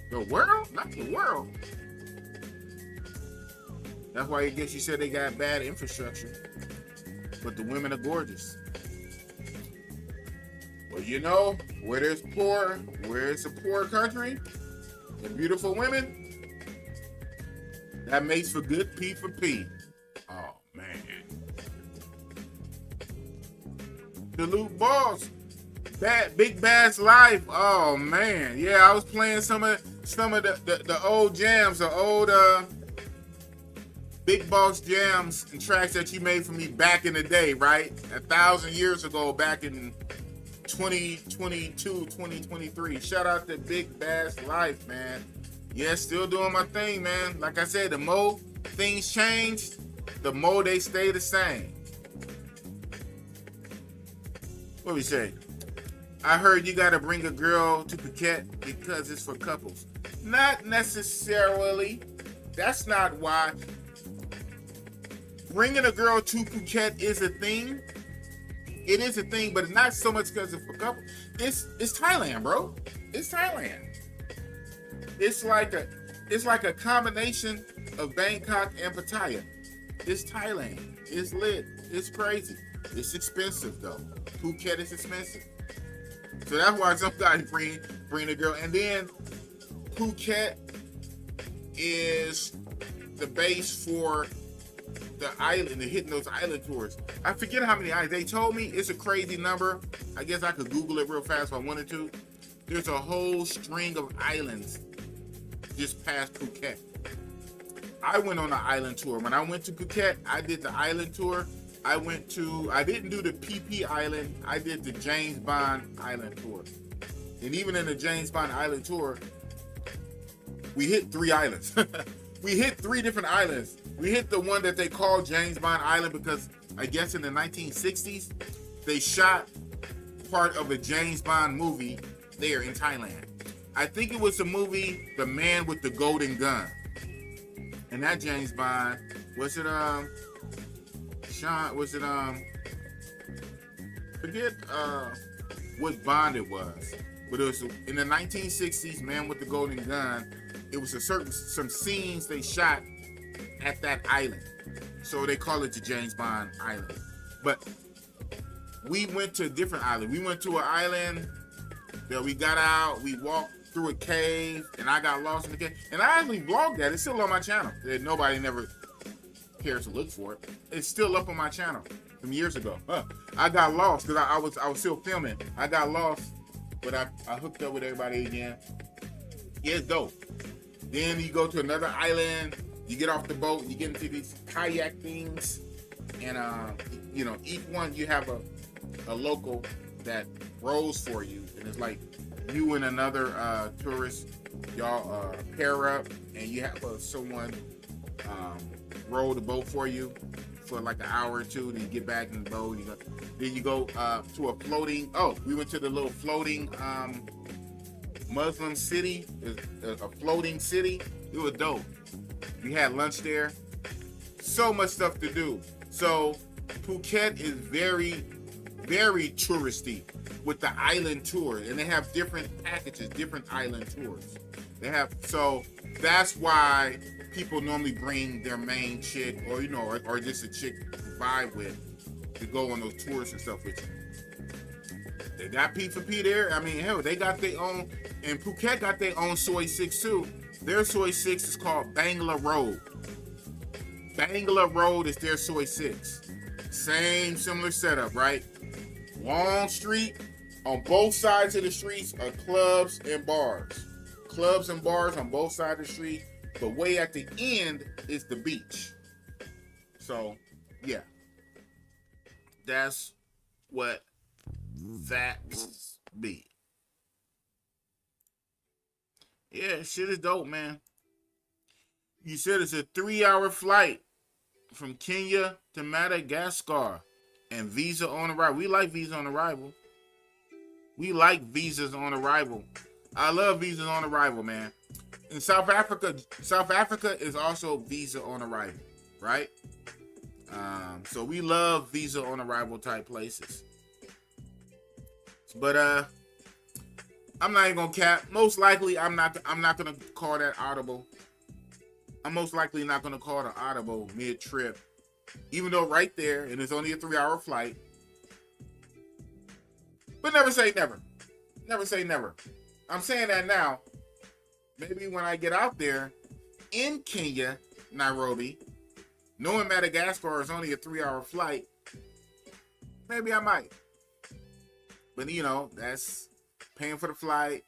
Speaker 1: The world? Not the world. That's why I guess you said they got bad infrastructure. But the women are gorgeous. Well, where there's poor, where it's a poor country, the beautiful women, that makes for good P for P. Oh, man. Salute Boss. Big Bass Life. Oh, man. Yeah, I was playing some of the old jams, the old Big Boss jams and tracks that you made for me back in the day, right? 1,000 years ago, back in 2022, 2023. Shout out to Big Bass Life, man. Yeah, still doing my thing, man. Like I said, the more things change, the more they stay the same. What do we say? I heard you gotta bring a girl to Phuket because it's for couples. Not necessarily. That's not why. Bringing a girl to Phuket is a thing. It is a thing, but not so much because it's for couples. It's Thailand, bro. It's Thailand. It's like a combination of Bangkok and Pattaya. It's Thailand. It's lit. It's crazy. It's expensive though. Phuket is expensive. So that's why sometimes bring the girl. And then Phuket is the base for the island and hitting those island tours. I forget how many islands. They told me it's a crazy number. I guess I could Google it real fast if I wanted to. There's a whole string of islands just past Phuket. I went on an island tour. When I went to Phuket, I did the island tour. I didn't do the PP Island. I did the James Bond Island tour. And even in the James Bond Island tour, we hit 3 islands. We hit 3 different islands. We hit the one that they call James Bond Island because I guess in the 1960s, they shot part of a James Bond movie there in Thailand. I think it was the movie The Man with the Golden Gun. And that James Bond, forget what Bond it was. But it was in the 1960s, Man with the Golden Gun. It was some scenes they shot at that island. So they call it the James Bond Island. But we went to a different island. We went to an island that we got out, we walked through a cave, and I got lost in the cave. And I actually vlogged that. It's still on my channel. Nobody never cares to look for it. It's still up on my channel from years ago. I got lost because I was still filming. I got lost, but I hooked up with everybody again. Yeah, it's dope. Then you go to another island, you get off the boat, you get into these kayak things, and each one you have a local that rows for you, and it's like you and another tourist, y'all pair up, and you have someone row the boat for you for like an hour or two. Then you get back in the boat. Then you go to a floating. Oh, we went to the little floating Muslim city, a floating city. It was dope. We had lunch there. So much stuff to do. So Phuket is very, very touristy with the island tour, and they have different packages, different island tours. They have, so that's why people normally bring their main chick, or you know, or just a chick to vibe with, to go on those tours and stuff with you. They got P4P there. I mean, hell, they got their own, and Phuket got their own soy 6 too. Their soy 6 is called Bangla Road. Bangla Road is their soy 6. Same similar setup, right? Long street. On both sides of the streets are clubs and bars. Clubs and bars on both sides of the street. But way at the end is the beach. So, yeah. That's what that be. Yeah, shit is dope, man. You said it's a 3-hour flight from Kenya to Madagascar. And visa on arrival. We like visa on arrival. We like visas on arrival. I love visas on arrival, man. In South Africa is also visa on arrival, right? So we love visa on arrival type places. But I'm not even gonna cap. Most likely, I'm not gonna call that audible. I'm most likely not gonna call it an audible mid-trip, even though right there, and it's only a 3-hour flight. But never say never. Never say never. I'm saying that now. Maybe when I get out there in Kenya, Nairobi, knowing Madagascar is only a 3-hour flight, maybe I might. But you know, that's paying for the flight,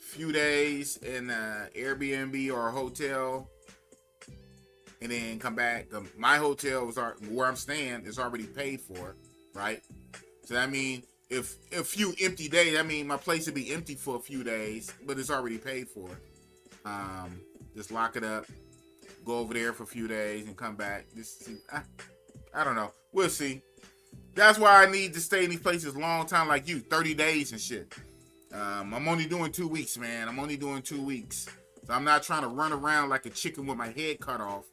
Speaker 1: few days in Airbnb or a hotel, and then come back. My hotel was where I'm staying is already paid for, right? So that means if a few empty days, I mean my place would be empty for a few days, but it's already paid for. Just lock it up, go over there for a few days, and come back. Just see, I don't know. We'll see. That's why I need to stay in these places a long time, like you, 30 days and shit. I'm only doing 2 weeks, man. I'm only doing 2 weeks. So I'm not trying to run around like a chicken with my head cut off,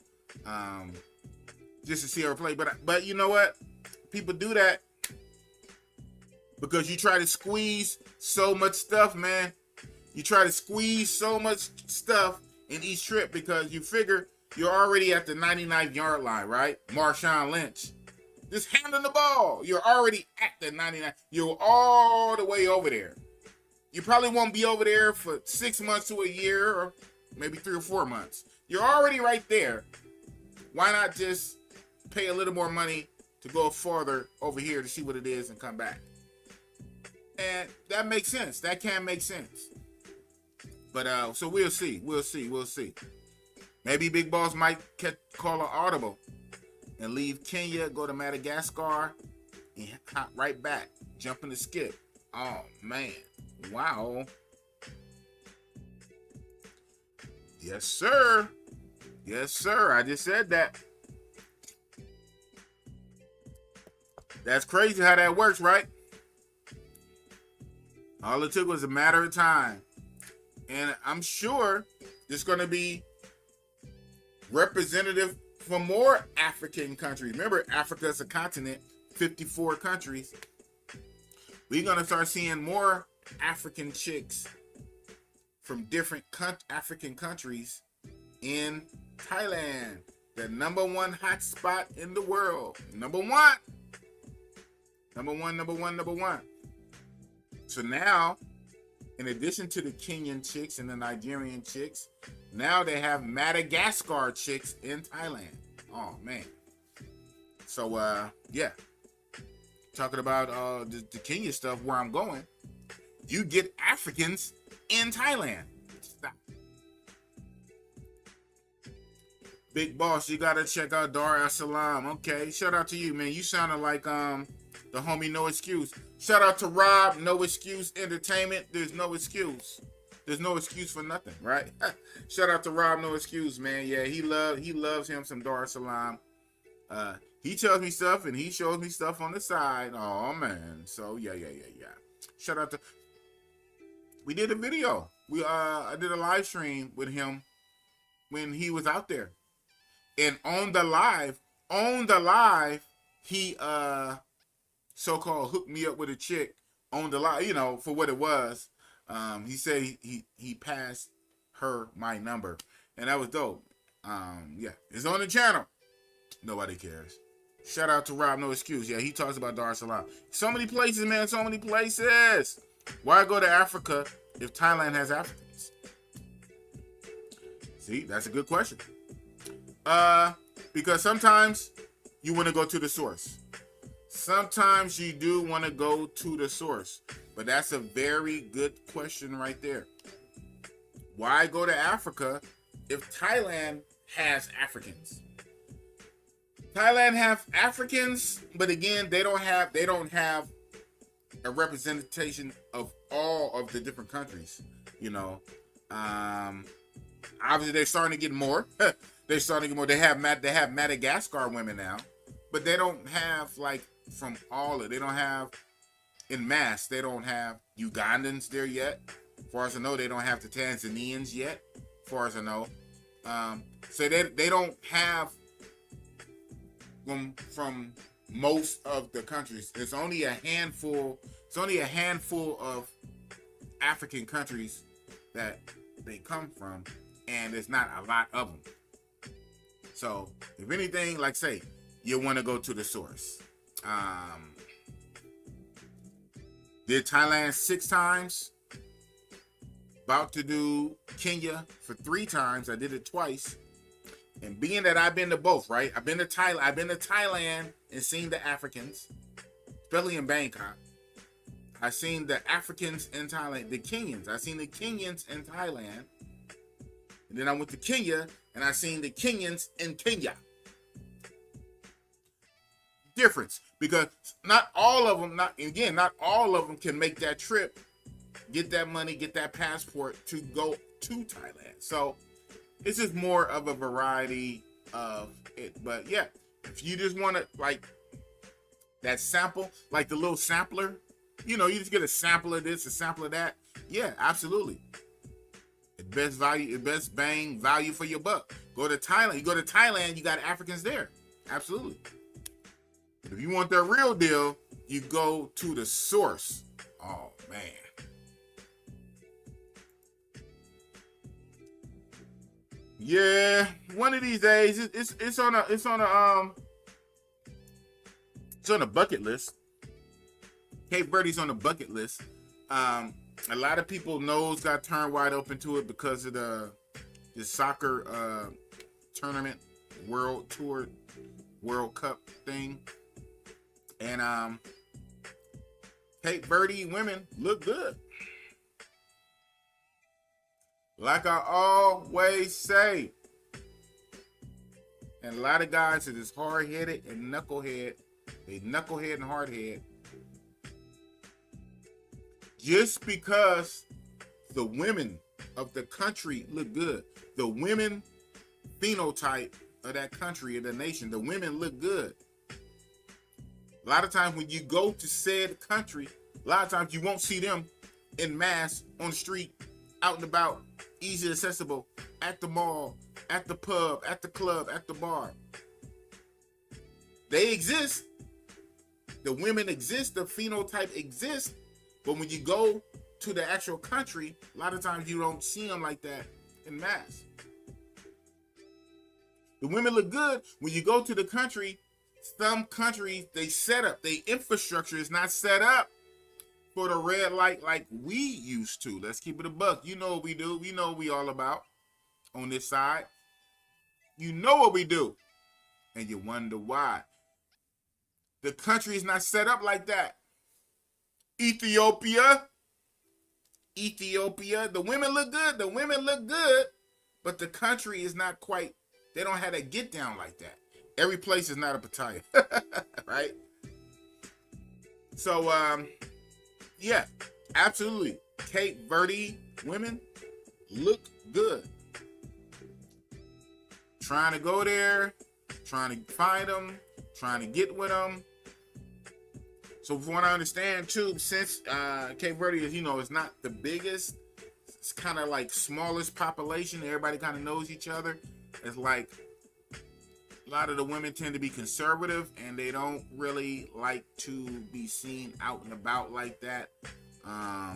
Speaker 1: just to see her play. But you know what? People do that because you try to squeeze so much stuff, man. You try to squeeze so much stuff in each trip because you figure you're already at the 99th yard line, right? Marshawn Lynch. Just handling the ball. You're already at the 99. You're all the way over there. You probably won't be over there for 6 months to a year, or maybe 3 or 4 months. You're already right there. Why not just pay a little more money to go farther over here to see what it is and come back? And that makes sense. That can make sense. But so we'll see. We'll see. Maybe Big Boss might call an audible and leave Kenya, go to Madagascar, and hop right back, jump in the skip. Oh man. Wow. Yes, sir. Yes, sir. I just said that. That's crazy how that works, right? All it took was a matter of time. And I'm sure there's going to be representative from more African countries. Remember, Africa is a continent, 54 countries. We're going to start seeing more African chicks from different African countries in Thailand, the #1 hot spot in the world. Number one. So now, in addition to the Kenyan chicks and the Nigerian chicks, now they have Madagascar chicks in Thailand. Oh man. So yeah. Talking about the Kenya stuff, where I'm going, you get Africans in Thailand. Stop. Big Boss, you gotta check out Dar es Salaam. Okay, shout out to you, man. You sounded like the homie No Excuse. Shout out to Rob, No Excuse Entertainment. There's no excuse. There's no excuse for nothing, right? Shout out to Rob, No Excuse, man. Yeah, he loves him some Dar es Salaam. He tells me stuff and he shows me stuff on the side. Oh man. So yeah. Shout out to. We did a video. I did a live stream with him when he was out there. And on the live, he so-called hooked me up with a chick on the live, for what it was. He said he passed her my number. And that was dope. Yeah. It's on the channel. Nobody cares. Shout out to Rob, No Excuse. Yeah, he talks about Dar es Salaam. So many places, man. So many places. Why go to Africa if Thailand has Africans? See, that's a good question. Because sometimes you want to go to the source. Sometimes you do want to go to the source. But that's a very good question right there. Why go to Africa if Thailand has Africans? Thailand have Africans, but again, they don't have a representation of all of the different countries. Obviously they're starting to get more. They have Madagascar women now, but they don't have like from all of. They don't have in mass. They don't have Ugandans there yet. As far as I know, they don't have the Tanzanians yet. As far as I know, so they don't have from most of the countries. It's only a handful. It's only a handful of African countries that they come from, and there's not a lot of them. So, if anything, like say, you want to go to the source. Did Thailand 6 times. About to do Kenya for 3 times. I did it twice. And being that I've been to both, right? I've been to Thailand and seen the Africans, especially in Bangkok. I've seen the Africans in Thailand, the Kenyans. I've seen the Kenyans in Thailand. And then I went to Kenya and I seen the Kenyans in Kenya. Difference, because not all of them can make that trip, get that money, get that passport to go to Thailand. So it's just more of a variety of it. But yeah, if you just want to like that sample, like the little sampler, you just get a sample of this, a sample of that. Yeah, absolutely. Best bang value for your buck. Go to Thailand. You go to Thailand, you got Africans there. Absolutely. But if you want that real deal, you go to the source. Oh man. Yeah, one of these days it's on a bucket list. Cape Verde's on the bucket list. A lot of people nose got turned wide open to it because of the soccer tournament, World Cup thing. And Cape Verde women look good. Like I always say. And a lot of guys are just hard-headed and knucklehead. They knucklehead and hard-head. Just because the women of the country look good. The women phenotype of that country, of the nation, the women look good. A lot of times when you go to said country, a lot of times you won't see them in mass on the street, out and about, easy accessible, at the mall, at the pub, at the club, at the bar. They exist. The women exist. The phenotype exists. But when you go to the actual country, a lot of times you don't see them like that in mass. The women look good. When you go to the country, some countries, their infrastructure is not set up for the red light like we used to. Let's keep it a buck. You know what we do. We know what we all about on this side. You know what we do. And you wonder why. The country is not set up like that. Ethiopia, the women look good. But the country is not quite They don't have that get down like that. Every place is not a Pattaya, right? So, yeah, absolutely. Cape Verde women look good. Trying to go there, trying to find them, trying to get with them. So from what I understand too, since Cape Verde is, it's not the biggest, it's kind of like smallest population. Everybody kind of knows each other. It's like a lot of the women tend to be conservative and they don't really like to be seen out and about like that,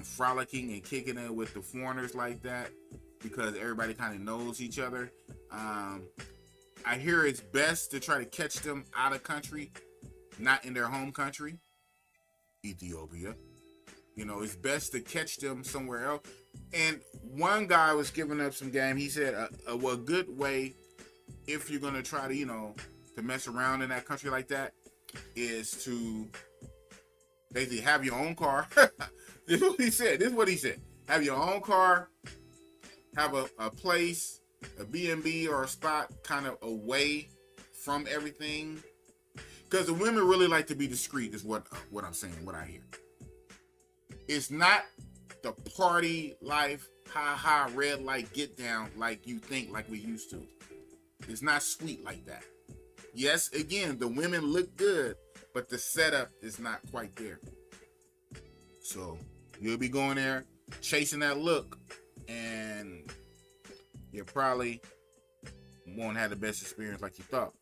Speaker 1: frolicking and kicking it with the foreigners like that, because everybody kind of knows each other. I hear it's best to try to catch them out of country, not in their home country, Ethiopia. It's best to catch them somewhere else. And one guy was giving up some game. He said, a good way, if you're going to try to, to mess around in that country like that, is to basically have your own car. This is what he said. Have your own car, have a place, a B&B or a spot kind of away from everything. Because the women really like to be discreet is what I'm saying, what I hear. It's not the party life, ha, red light, get down like you think, like we used to. It's not sweet like that. Yes, again, the women look good, but the setup is not quite there. So you'll be going there, chasing that look, and you probably won't have the best experience like you thought.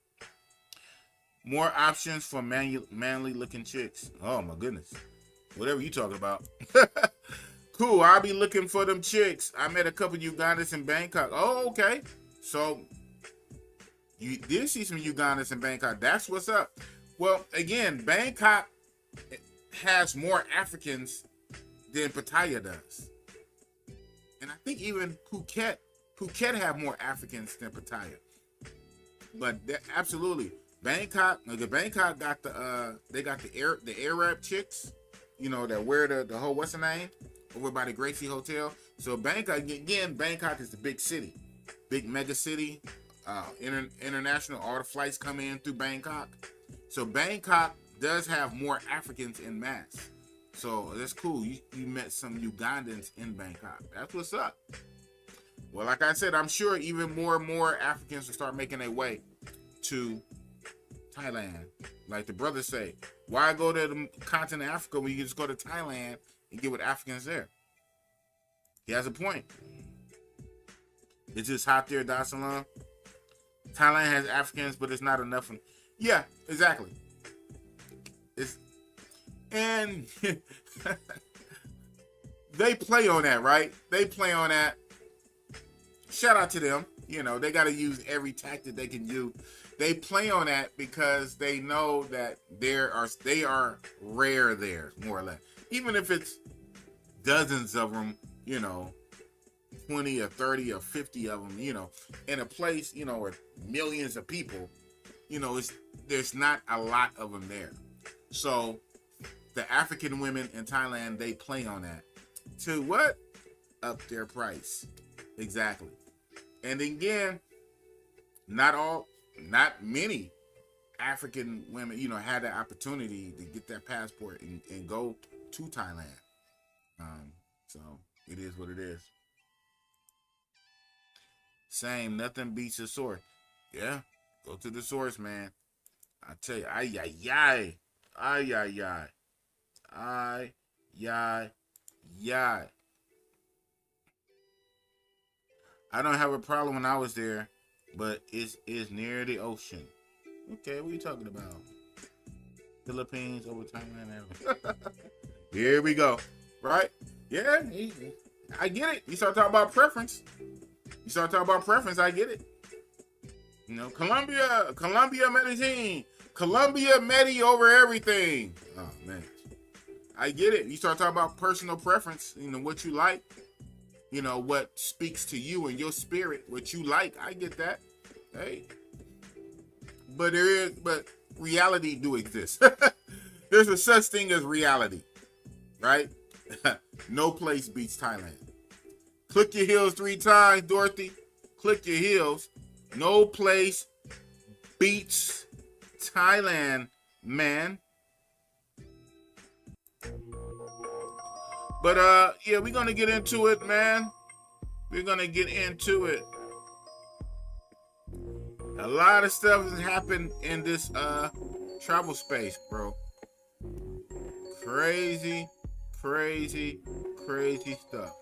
Speaker 1: More options for manly looking chicks. Oh my goodness. Whatever you talking about. Cool, I'll be looking for them chicks. I met a couple Ugandans in Bangkok. Oh, okay. So you did see some Ugandans in Bangkok. That's what's up. Well, again, Bangkok has more Africans than Pattaya does. And I think even Phuket have more Africans than Pattaya. But absolutely, Bangkok got the Arab chicks, that wear the whole, what's the name, over by the Gracie Hotel. So Bangkok is the big city, big mega city, international. All the flights come in through Bangkok. So Bangkok does have more Africans in mass. So that's cool. You met some Ugandans in Bangkok. That's what's up. Well, like I said, I'm sure even more and more Africans will start making their way to Thailand. Like the brothers say, why go to the continent of Africa when you can just go to Thailand and get with Africans there? He has a point. It's just hot there, Dar es Salaam. Thailand has Africans, but it's not enough. Yeah, exactly. And they play on that, right? They play on that. Shout out to them. They got to use every tactic they can do. They play on that because they know that they are rare there, more or less. Even if it's dozens of them, 20 or 30 or 50 of them, in a place, with millions of people, there's not a lot of them there. So the African women in Thailand, they play on that to what? Up their price. Exactly. And again, not many African women, had the opportunity to get that passport and go to Thailand. So it is what it is. Same, nothing beats the source. Yeah, go to the source, man. I tell you, ay. I don't have a problem when I was there, but it's near the ocean. Okay, what are you talking about? Philippines over Thailand. Here we go. Right? Yeah, I get it. You start talking about preference. I get it. Colombia, Medellin. Colombia, Medi over everything. Oh, man. I get it. You start talking about personal preference, what you like. What speaks to you and your spirit, what you like. I get that. Hey. But reality do exist. There's a such thing as reality. Right? No place beats Thailand. Click your heels 3 times, Dorothy. Click your heels. No place beats Thailand, man. But yeah, we're gonna get into it, man. We're gonna get into it. A lot of stuff has happened in this travel space, bro. Crazy, crazy, crazy stuff.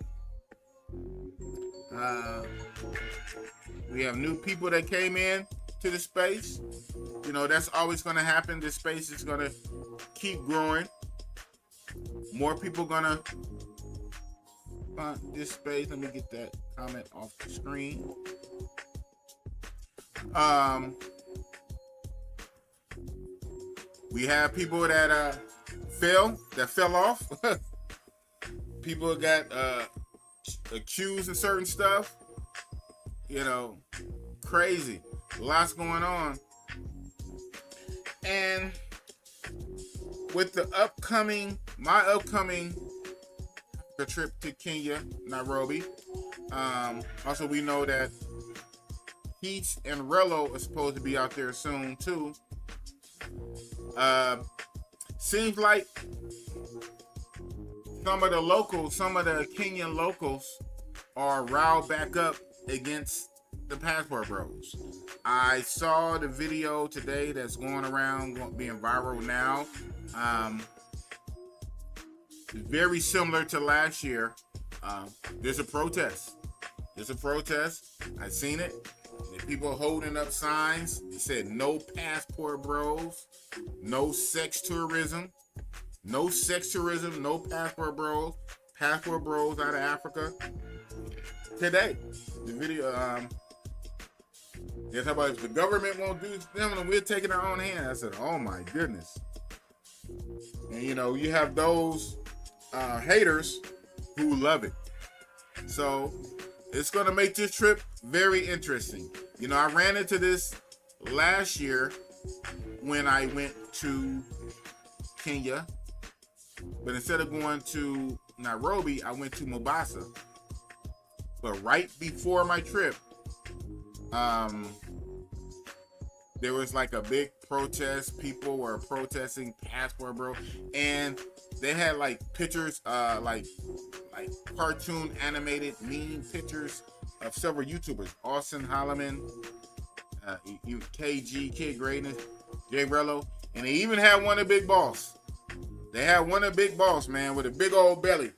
Speaker 1: We have new people that came in to the space. You know, that's always going to happen. This space is going to keep growing. More people going to find this space. Let me get that comment off the screen. We have people that fell off. People got accused of certain stuff. You know, crazy. Lots going on. And with the my upcoming trip to Kenya, Nairobi. Also, we know that Heats and Rello are supposed to be out there soon too. Seems like some of the Kenyan locals are riled back up against the Passport Bros. I saw the video today that's going around, being viral now. Very similar to last year. There's a protest. I've seen it. People holding up signs. It said no Passport Bros, no sex tourism, no Passport Bros. Passport Bros out of Africa. Today, the video. They're talking about if the government won't do something, we're taking our own hand. I said, oh my goodness. And you know, you have those haters who love it. So it's going to make this trip very interesting. You know, I ran into this last year when I went to Kenya. But instead of going to Nairobi, I went to Mombasa. But right before my trip, there was like a big protest. People were protesting Passport Bro. And they had like pictures, like cartoon animated meme pictures of several YouTubers. Austin Holloman, KG, Kid Greatness, Jay Rello. And they even had one of Big Boss. They had one of Big Boss, man, with a big old belly.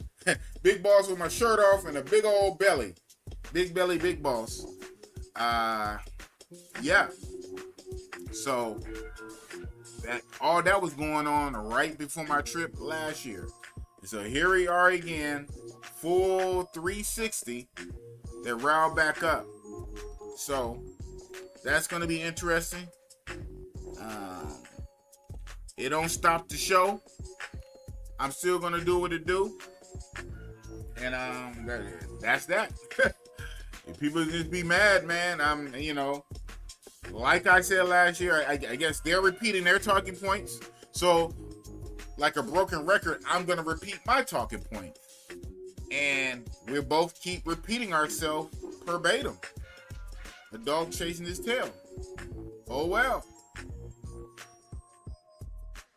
Speaker 1: Big Boss with my shirt off and a big old belly. Big belly, Big Boss. Yeah. So all that was going on right before my trip last year. So here we are again, full 360. They're riled back up. So that's going to be interesting. It don't stop the show. I'm still going to do what it do. And that's that. If people just be mad, man, you know, like I said last year, I guess they're repeating their talking points. So, like a broken record, I'm going to repeat my talking point. And we'll both keep repeating ourselves verbatim. The dog chasing his tail. Oh, well.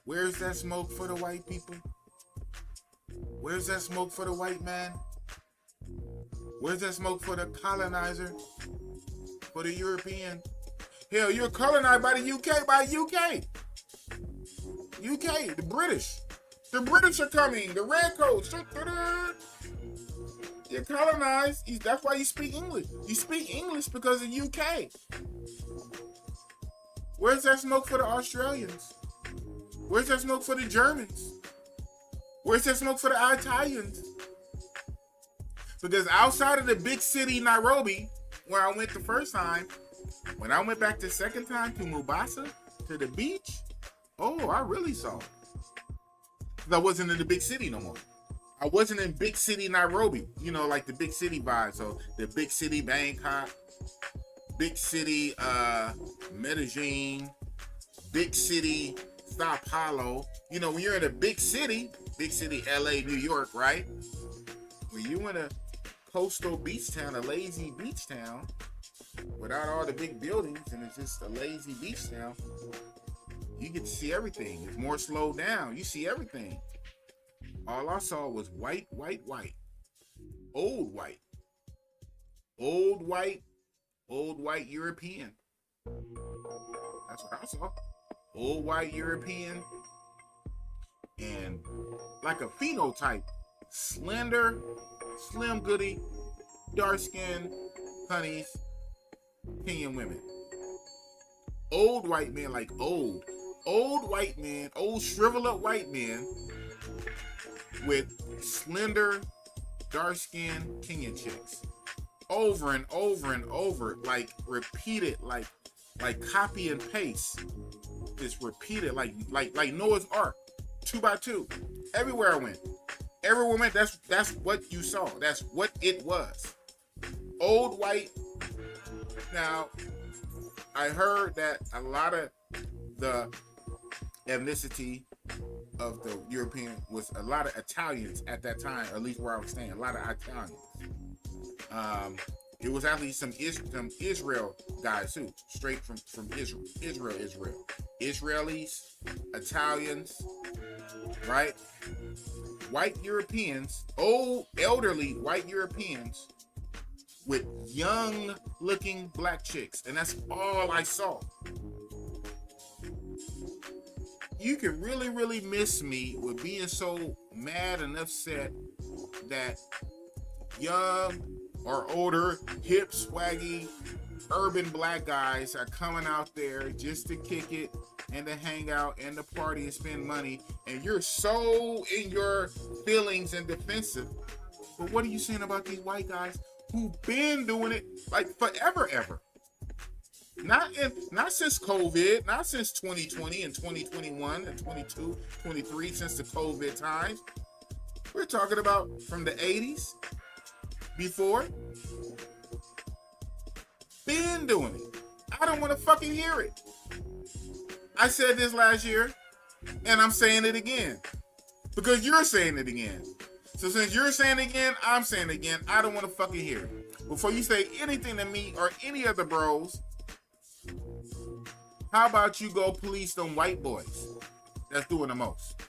Speaker 1: Where's that smoke for the white people? Where's that smoke for the white man? Where's that smoke for the colonizer? For the European? Hell, you're colonized by the UK, UK, the British. The British are coming. The redcoats. You're colonized. That's why you speak English. You speak English because of UK. Where's that smoke for the Australians? Where's that smoke for the Germans? Where's that smoke for the Italians? Because outside of the big city, Nairobi, where I went the first time, when I went back the second time to Mombasa, to the beach, oh, I really saw it. Because I wasn't in the big city no more. I wasn't in big city Nairobi, you know, like the big city vibe. So the big city Bangkok, big city Medellin, big city Sao Paulo. You know, when you're in a big city LA, New York, right? When you in a coastal beach town, a lazy beach town, without all the big buildings, and it's just a lazy beach now. You get to see everything. It's more slowed down. You see everything. All I saw was white, white, white. Old white. Old white. Old white European. That's what I saw. Old white European. And like a phenotype. Slender, slim goody, dark skin, honeys, Kenyan women. Old white men, like old white men, old shrivel up white men with slender, dark skin Kenyan chicks. Over and over and over, like repeated, like copy and paste. It's repeated, like Noah's Ark, 2 by 2. Everywhere I went. Every woman, that's what you saw. That's what it was. Old white. Now, I heard that a lot of the ethnicity of the European was a lot of Italians at that time, at least where I was staying. A lot of Italians. It was actually some Israel guys too, straight from Israel. Israelis, Italians, right? White Europeans, old, elderly white Europeans with young looking black chicks. And that's all I saw. You can really, really miss me with being so mad and upset that young or older, hip, swaggy, urban black guys are coming out there just to kick it and to hang out and to party and spend money, and you're so in your feelings and defensive. But what are you saying about these white guys who've been doing it like forever, ever? Not since COVID, not since 2020 and 2021 and 22, 23, since the COVID times. We're talking about from the 80s, before. Been doing it. I don't want to fucking hear it. I said this last year, and I'm saying it again. Because you're saying it again. So since you're saying it again, I'm saying it again. I don't want to fucking hear it. Before you say anything to me or any other bros, how about you go police them white boys that's doing the most?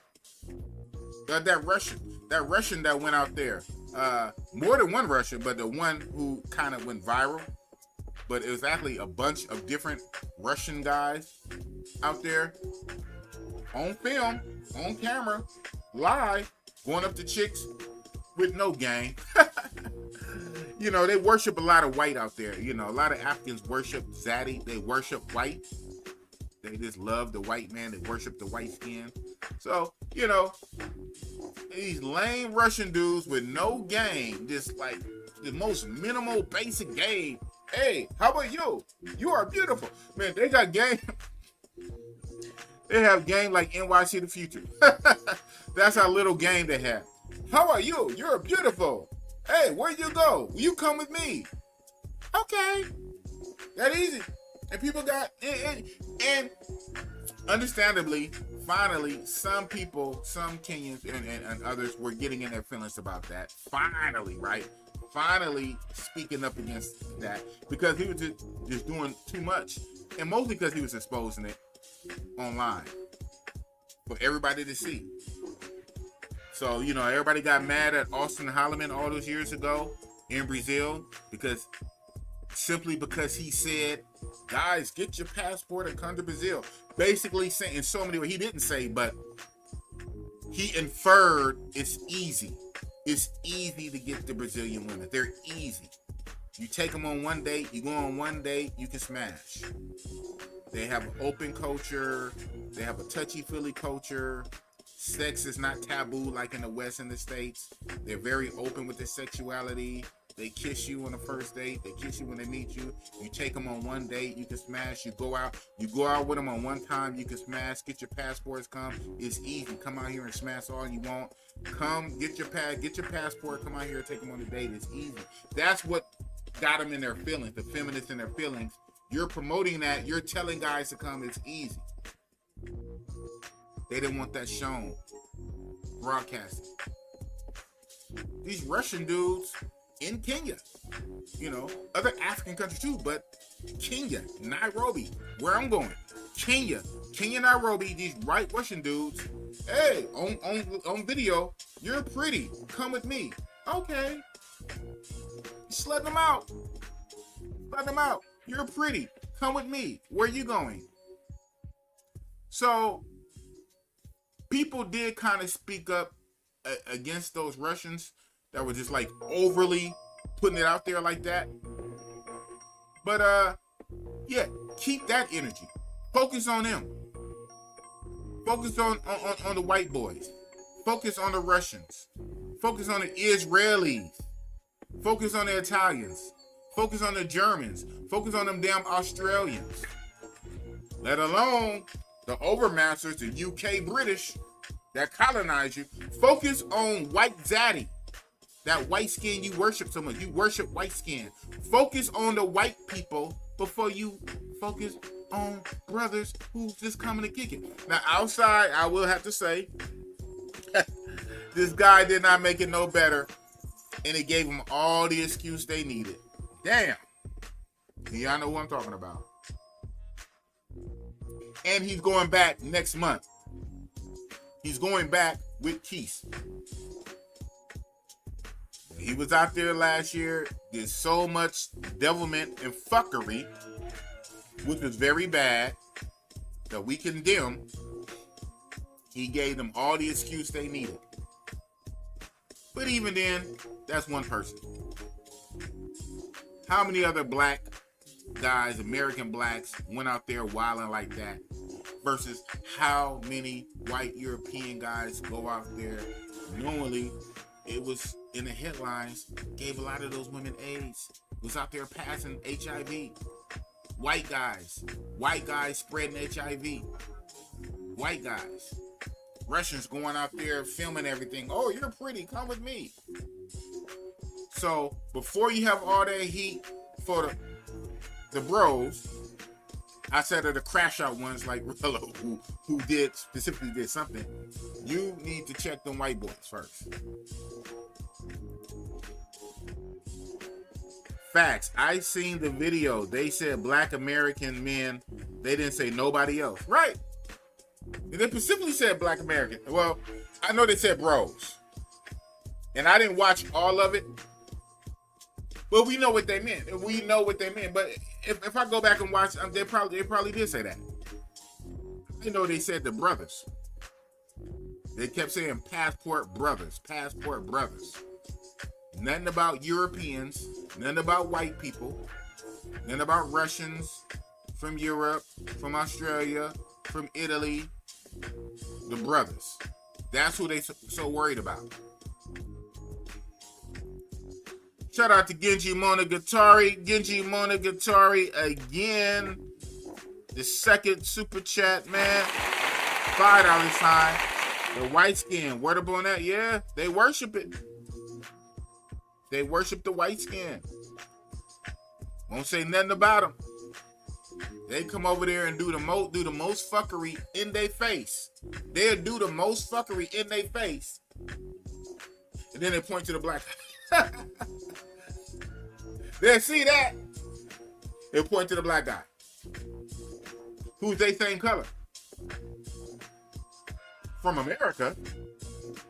Speaker 1: That Russian that went out there. More than one Russian, but the one who kind of went viral. But it was actually a bunch of different Russian guys out there on film, on camera, live, going up to chicks with no game. You know, they worship a lot of white out there. You know, a lot of Africans worship Zaddy. They worship white. They just love the white man. They worship the white skin. So, you know, these lame Russian dudes with no game, just like the most minimal basic game. Hey, how about you? You are beautiful. Man, they got game. They have game like NYC the Future. That's how little game they have. How are you? You're beautiful. Hey, where you go? Will you come with me? Okay. That easy. And people got, and understandably, finally, some people, some Kenyans and others were getting in their feelings about that. Finally, right? Finally speaking up against that because he was just doing too much. And mostly because he was exposing it online for everybody to see. So, you know, everybody got mad at Austin Holloman all those years ago in Brazil simply because he said, guys, get your passport and come to Brazil. Basically saying in so many ways, he didn't say, but he inferred it's easy. It's easy to get the Brazilian women. They're easy. You take them on one date, you go on one date, you can smash. They have an open culture. They have a touchy-feely culture. Sex is not taboo like in the West and the States. They're very open with their sexuality. They kiss you on the first date. They kiss you when they meet you. You take them on one date, you can smash. You go out with them on one time, you can smash. Get your passports, come. It's easy. Come out here and smash all you want. Come, get your passport, come out here and take them on a date. It's easy. That's what got them in their feelings, the feminists in their feelings. You're promoting that. You're telling guys to come. It's easy. They didn't want that shown, broadcasted. These Russian dudes in Kenya, you know, other African countries too, but Kenya, Nairobi, where I'm going. Kenya, Nairobi, these white Russian dudes. Hey, on video, you're pretty. Come with me. Okay. Just letting them out. Let them out. You're pretty. Come with me. Where you going? So, people did kind of speak up against those Russians that were just like overly putting it out there like that. But, yeah, keep that energy. Focus on them. Focus on the white boys. Focus on the Russians. Focus on the Israelis. Focus on the Italians. Focus on the Germans. Focus on them damn Australians. Let alone the overmasters, the UK British that colonized you. Focus on white zaddy. That white skin you worship so much. You worship white skin. Focus on the white people before you focus on brothers who's just coming to kick it. Now, outside, I will have to say, this guy did not make it no better, and it gave them all the excuse they needed. Damn. Y'all know who I'm talking about. And he's going back next month. He's going back with Keith. He was out there last year, did so much devilment and fuckery, which was very bad, that we condemn. He gave them all the excuse they needed. But even then, that's one person. How many other black guys, American blacks, went out there wilding like that? Versus how many white European guys go out there? Normally, it was in the headlines, gave a lot of those women AIDS. Was out there passing HIV. White guys spreading HIV. White guys. Russians going out there filming everything. Oh, you're pretty. Come with me. So before you have all that heat for the bros, outside of the crash out ones like Rello, who specifically did something, you need to check them white boys first. Facts. I seen the video. They said black American men. They didn't say nobody else. Right. They specifically said black American. Well, I know they said bros. And I didn't watch all of it. But we know what they meant. But if I go back and watch, they probably did say that. I know they said the brothers. They kept saying passport brothers. Nothing about Europeans. Nothing about white people. Nothing about Russians from Europe, from Australia, from Italy. The brothers. That's who they so worried about. Shout out to Genji Monogatari. Genji Monogatari again. The second super chat, man. $5 sign. The white skin. Word up on that? Yeah, they worship it. They worship the white skin. Won't say nothing about them. They come over there and do the most fuckery in their face. They'll do the most fuckery in their face. And then they point to the black guy. They see that. They point to the black guy. Who's they same color? From America.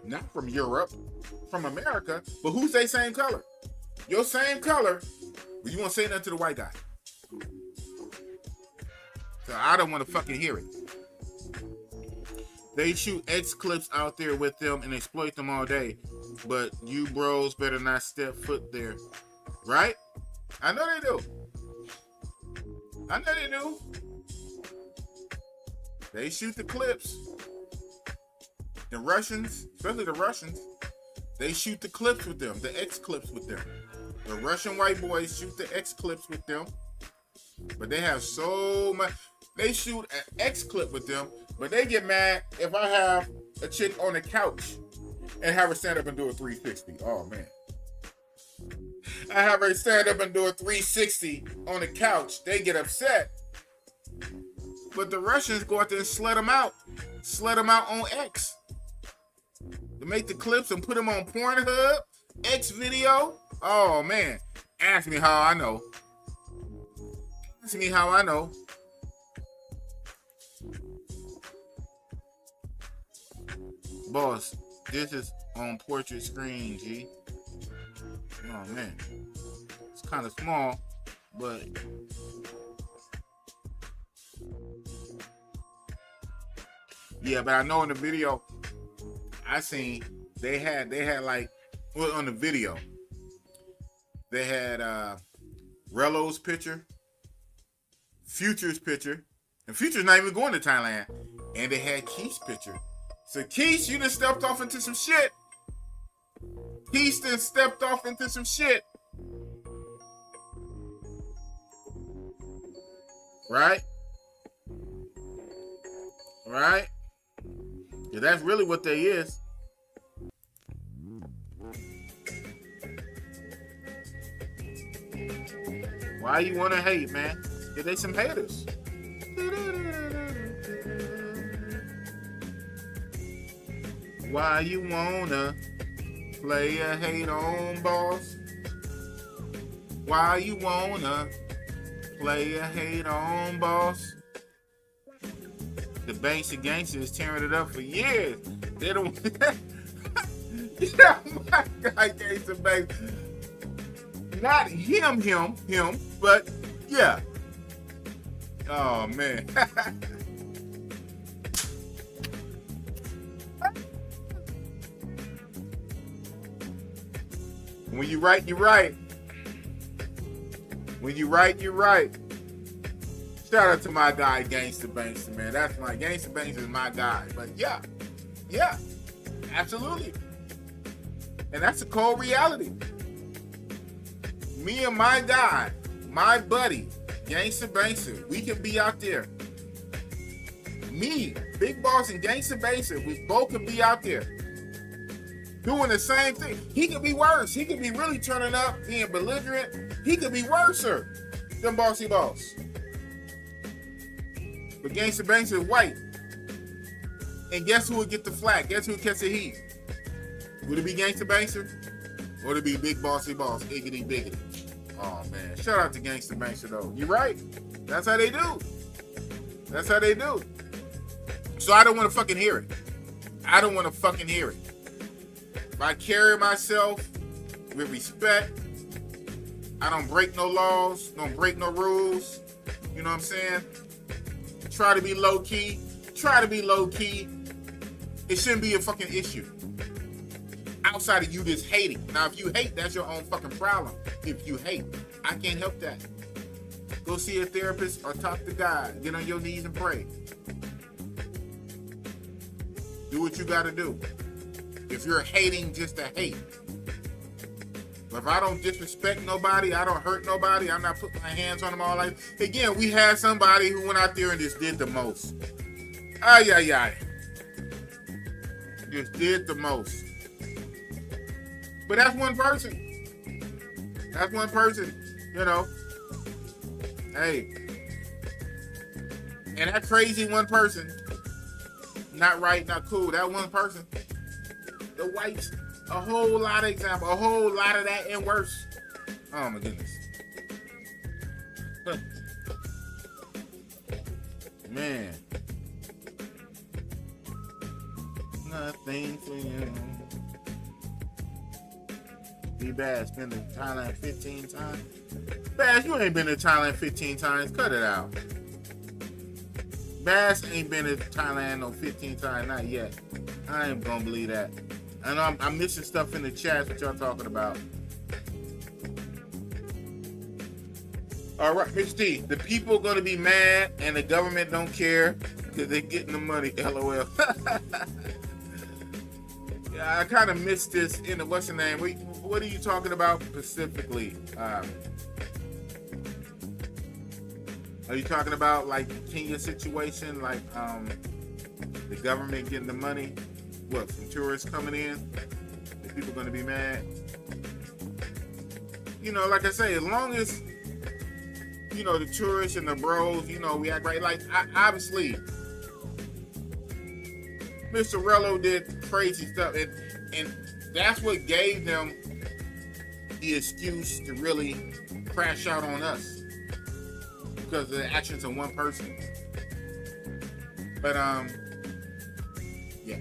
Speaker 1: Not from Europe. From America. But who's they same color? Your same color. But you won't say nothing to the white guy. So I don't want to fucking hear it. They shoot X clips out there with them and exploit them all day. But you bros better not step foot there. Right? I know they do. They shoot the clips. The Russians, especially the Russians, they shoot the clips with them, the X clips with them. The Russian white boys shoot the X clips with them. But they have so much. They shoot an X clip with them, but they get mad if I have a chick on the couch and have her stand up and do a 360. Oh, man. I have her stand up and do a 360 on the couch. They get upset. But the Russians go out there and slut them out. Slut them out on X. To make the clips and put them on Pornhub, X video. Oh, man. Ask me how I know. Ask me how I know. Boss, this is on portrait screen, G. Oh man, it's kind of small, but yeah. But I know in the video I seen they had like, well, on the video they had Rello's picture, Future's picture, and Future's not even going to Thailand, and they had Keith's picture. So Keith, you done stepped off into some shit. Keith done stepped off into some shit. Right? Right? Yeah, that's really what they is. Why you wanna hate, man? Yeah, they some haters. Why you wanna play a hate on boss? Why you wanna play a hate on boss? The Banks and Gangsters is tearing it up for years. They don't. Yeah, my guy Gangster Banks. Not him, but yeah. Oh man. When you right, you're right. When you right, you're right. Shout out to my guy, Gangsta Banks, man. That's my Gangsta Banks is my guy. But yeah, absolutely. And that's a cold reality. Me and my guy, my buddy, Gangsta Banks, we can be out there. Me, Big Boss, and Gangsta Banks, we both can be out there doing the same thing. He could be worse. He could be really turning up, being belligerent. He could be worser than Bossy Boss. But Gangsta Banks is white. And guess who would get the flack? Guess who would catch the heat? Would it be Gangsta Banks? Or would it be Big Bossy Boss, Iggitty Biggitty? Oh man, shout out to Gangsta Banks though. You're right. That's how they do. That's how they do. So I don't want to fucking hear it. I don't want to fucking hear it. If I carry myself with respect, I don't break no laws, don't break no rules. You know what I'm saying? Try to be low key. Try to be low key. It shouldn't be a fucking issue. Outside of you just hating. Now, if you hate, that's your own fucking problem. If you hate, I can't help that. Go see a therapist or talk to God. Get on your knees and pray. Do what you gotta do. If you're hating just to hate. But if I don't disrespect nobody, I don't hurt nobody, I'm not putting my hands on them all like. Again, we had somebody who went out there and just did the most. Ay. Just did the most. But that's one person. That's one person, you know. Hey. And that crazy one person, not right, not cool, that one person, the whites, a whole lot of example, a whole lot of that and worse. Oh my goodness. Man. Nothing for you. Be Bass been to Thailand 15 times. Bass, you ain't been to Thailand 15 times. Cut it out. Bass ain't been to Thailand no 15 times, not yet. I ain't gonna believe that. And I'm missing stuff in the chat. What y'all talking about? All right, Mr. D, the people gonna be mad and the government don't care because they're getting the money. LOL. Yeah, I kind of missed this in the what's the name? What are you talking about specifically? Are you talking about like Kenya situation, like the government getting the money? What, from tourists coming in? The people gonna be mad? You know, like I say, as long as you know the tourists and the bros, you know, we act right. Like obviously, Mr. Rello did crazy stuff, and that's what gave them the excuse to really crash out on us. because of the actions of one person. But yeah.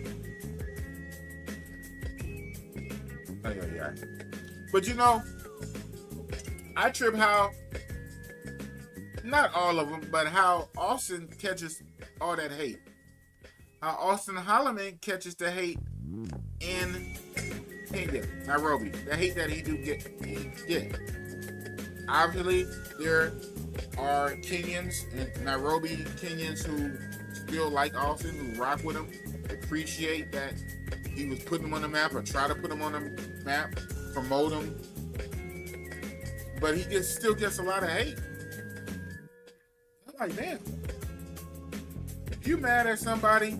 Speaker 1: Yeah. But you know, I trip how, not all of them, but how Austin catches all that hate. How Austin Holloman catches the hate in Kenya, Nairobi. The hate that he do get. Obviously, there are Kenyans and Nairobi Kenyans who still like Austin, who rock with him, appreciate that he was putting him on the map or try to put him on the map, promote him. But he still gets a lot of hate. I'm like, damn. If you mad at somebody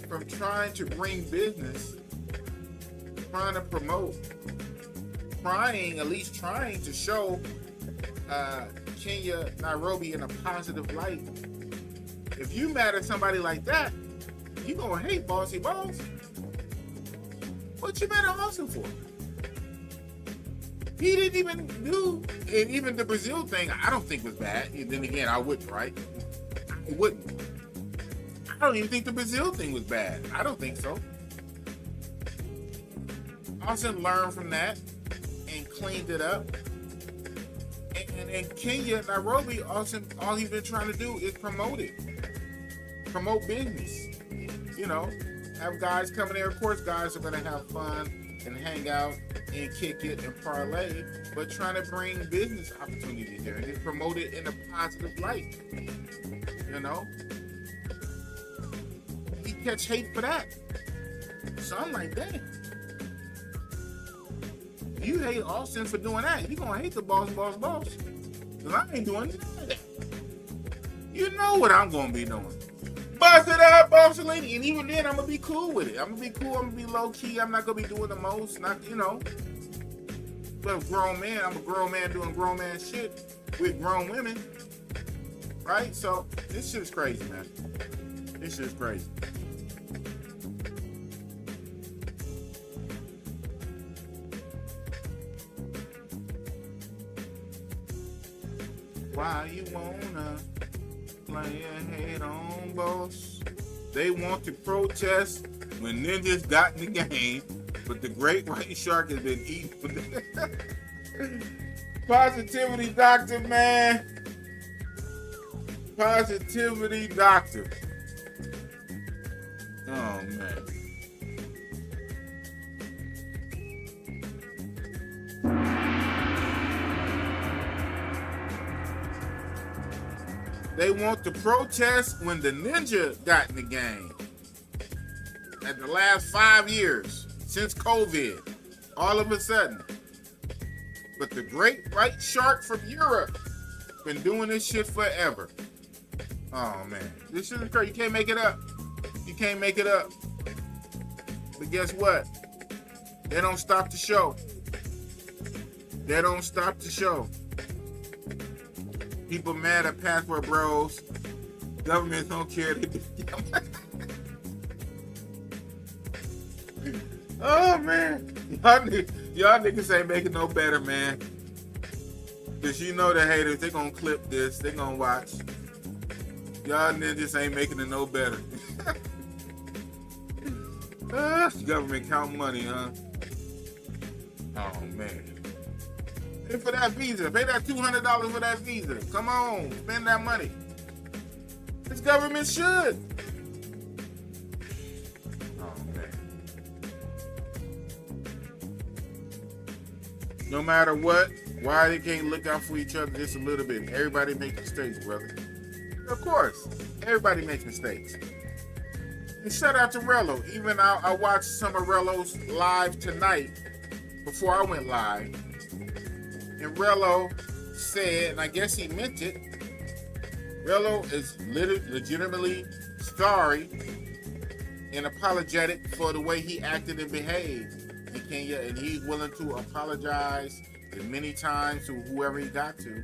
Speaker 1: from trying to bring business, trying to promote, at least trying to show Kenya, Nairobi in a positive light. If you mad at somebody like that, you gonna hate Bossy Boss. What you mad at Austin for? He didn't even do, and even the Brazil thing, I don't think was bad. And then again, I wouldn't, right? I wouldn't. I don't even think the Brazil thing was bad. I don't think so. Austin learned from that and cleaned it up. And in Kenya, Nairobi, Austin, all he's been trying to do is promote it. Promote business. You know, have guys coming there. Of course, guys are going to have fun and hang out and kick it and parlay, but trying to bring business opportunities there and just promote it in a positive light. You know? He catch hate for that. So I'm like, dang. You hate Austin for doing that. You gonna hate the boss. Because I ain't doing none of that. You know what I'm gonna be doing. Bust it up, bossy lady. And even then, I'm gonna be cool with it. I'm gonna be cool. I'm gonna be low key. I'm not gonna be doing the most. Not, you know. But a grown man, I'm a grown man doing grown man shit with grown women. Right? So, this shit is crazy, man. This shit is crazy. Why you wanna play a hate on boss? They want to protest when ninjas got in the game, but the great white shark has been eaten. Positivity doctor, man. Positivity doctor. Oh, man. They want to protest when the ninja got in the game. At the last 5 years, since COVID, all of a sudden. But the great white shark from Europe been doing this shit forever. Oh, man. This shit is crazy. You can't make it up. You can't make it up. But guess what? They don't stop the show. They don't stop the show. People mad at password bros. Governments don't care. Oh, man. Y'all niggas ain't making no better, man. Because you know the haters, they gonna clip this. They gonna watch. Y'all niggas ain't making it no better. Government count money, huh? Oh, man. Pay for that visa. Pay that $200 for that visa. Come on. Spend that money. This government should. Oh, man. No matter what, why they can't look out for each other just a little bit? Everybody makes mistakes, brother. Of course. Everybody makes mistakes. And shout out to Rello. Even I watched some of Rello's live tonight before I went live. And Rello said, and I guess he meant it, Rello is legitimately sorry and apologetic for the way he acted and behaved in Kenya, and he's willing to apologize as many times to whoever he got to.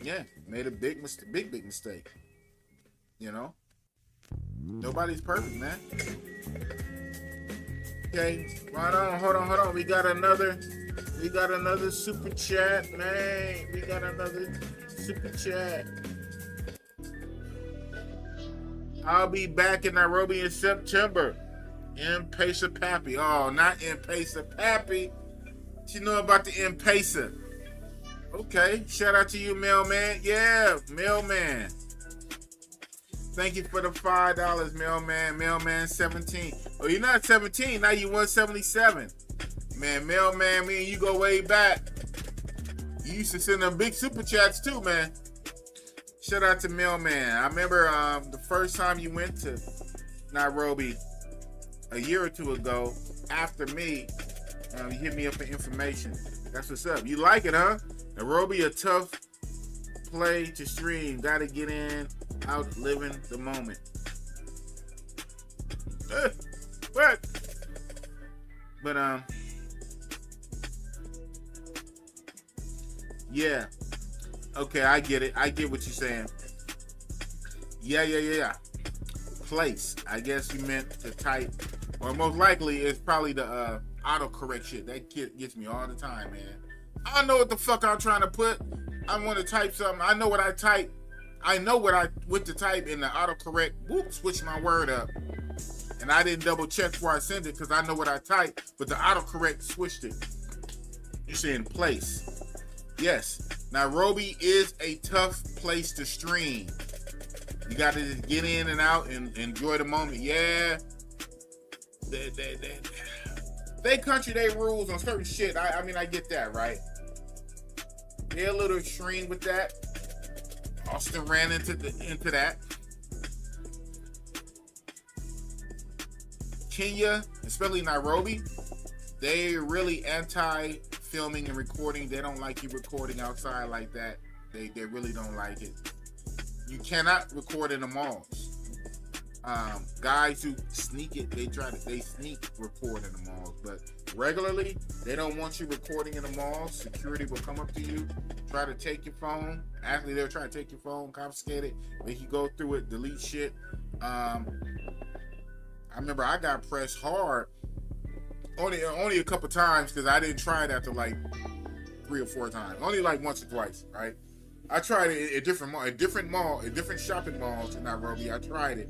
Speaker 1: Yeah, made a big mistake. You know? Nobody's perfect, man. Okay, right on, hold on. We got another super chat, man. We got another super chat. I'll be back in Nairobi in September. M-Pesa Pappy. Oh, not M-Pesa Pappy. What you know about the M-Pesa? Okay, shout out to you, Mailman. Yeah, Mailman. Thank you for the $5, Mailman. Mailman 17. Oh, you're not 17. Now you 177. Man, Mailman, me and you go way back. You used to send them big super chats too, man. Shout out to Mailman. I remember the first time you went to Nairobi a year or two ago, after me, you hit me up for information. That's what's up. You like it, huh? Nairobi, a tough play to stream. Gotta get in, out living the moment. What? But yeah. Okay, I get it. I get what you're saying. Yeah. Place. I guess you meant to type, or most likely it's probably the autocorrect shit. That gets me all the time, man. I know what the fuck I'm trying to put. I want to type something. I know what I type. I know what I went to type, in the autocorrect, whoop, switch my word up. And I didn't double check before I sent it because I know what I typed, but the autocorrect switched it. You're saying place. Yes, Nairobi is a tough place to stream. You got to just get in and out and enjoy the moment. Yeah. They country, they rules on certain shit. I mean, I get that, right? They're a little extreme with that. Austin ran into that. Kenya, especially Nairobi, they really anti-filming and recording. They don't like you recording outside like that. They really don't like it. You cannot record in the malls. Guys who sneak it, they sneak record in the malls, but regularly they don't want you recording in the malls. Security will come up to you, try to take your phone. Actually, they'll try to take your phone, confiscate it, make you go through it, delete shit. I remember I got pressed hard only a couple times because I didn't try it after like 3 or 4 times. Only like once or twice, right? I tried it at different shopping malls in Nairobi. I tried it,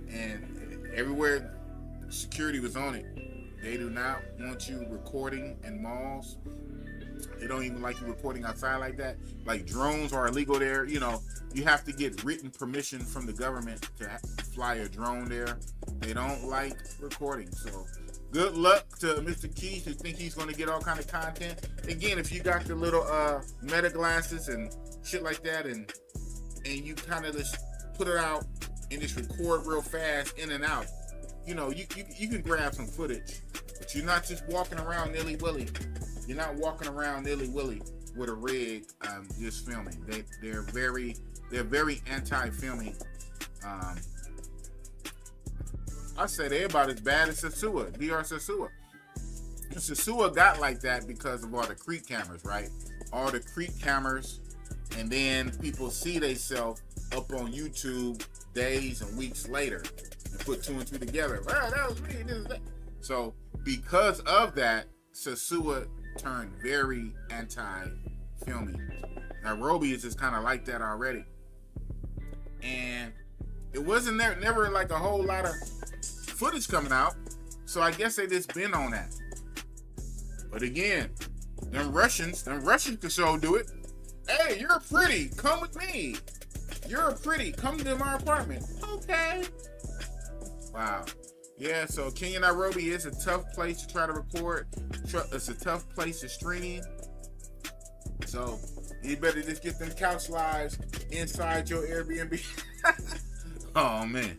Speaker 1: and everywhere security was on it. They do not want you recording in malls. They don't even like you recording outside like that. Like drones are illegal there. You know, you have to get written permission from the government to fly a drone there. They don't like recording. So good luck to Mr. Keys who think he's going to get all kind of content. Again, if you got the little meta glasses and shit like that, and you kind of just put it out and just record real fast in and out, you know, you can grab some footage, but you're not just walking around nilly-willy. You're not walking around nilly-willy with a rig just filming. They're very anti-filming. I say they're about as bad as Sasua, DR Sasua. Sasua got like that because of all the creek cameras, right? All the creek cameras, and then people see themselves up on YouTube days and weeks later and put 2 and 2 together. Wow, that was me. This is that. So because of that, Sasua turned very anti-filming. Nairobi is just kind of like that already, and it wasn't never like a whole lot of footage coming out, so I guess they just been on that. But again, them Russians can so do it. Hey, you're pretty, come with me. You're pretty, come to my apartment. Okay. Wow. Yeah, so Kenya, Nairobi is a tough place to try to record. It's a tough place to stream. So you better just get them couch lives inside your Airbnb. Oh man.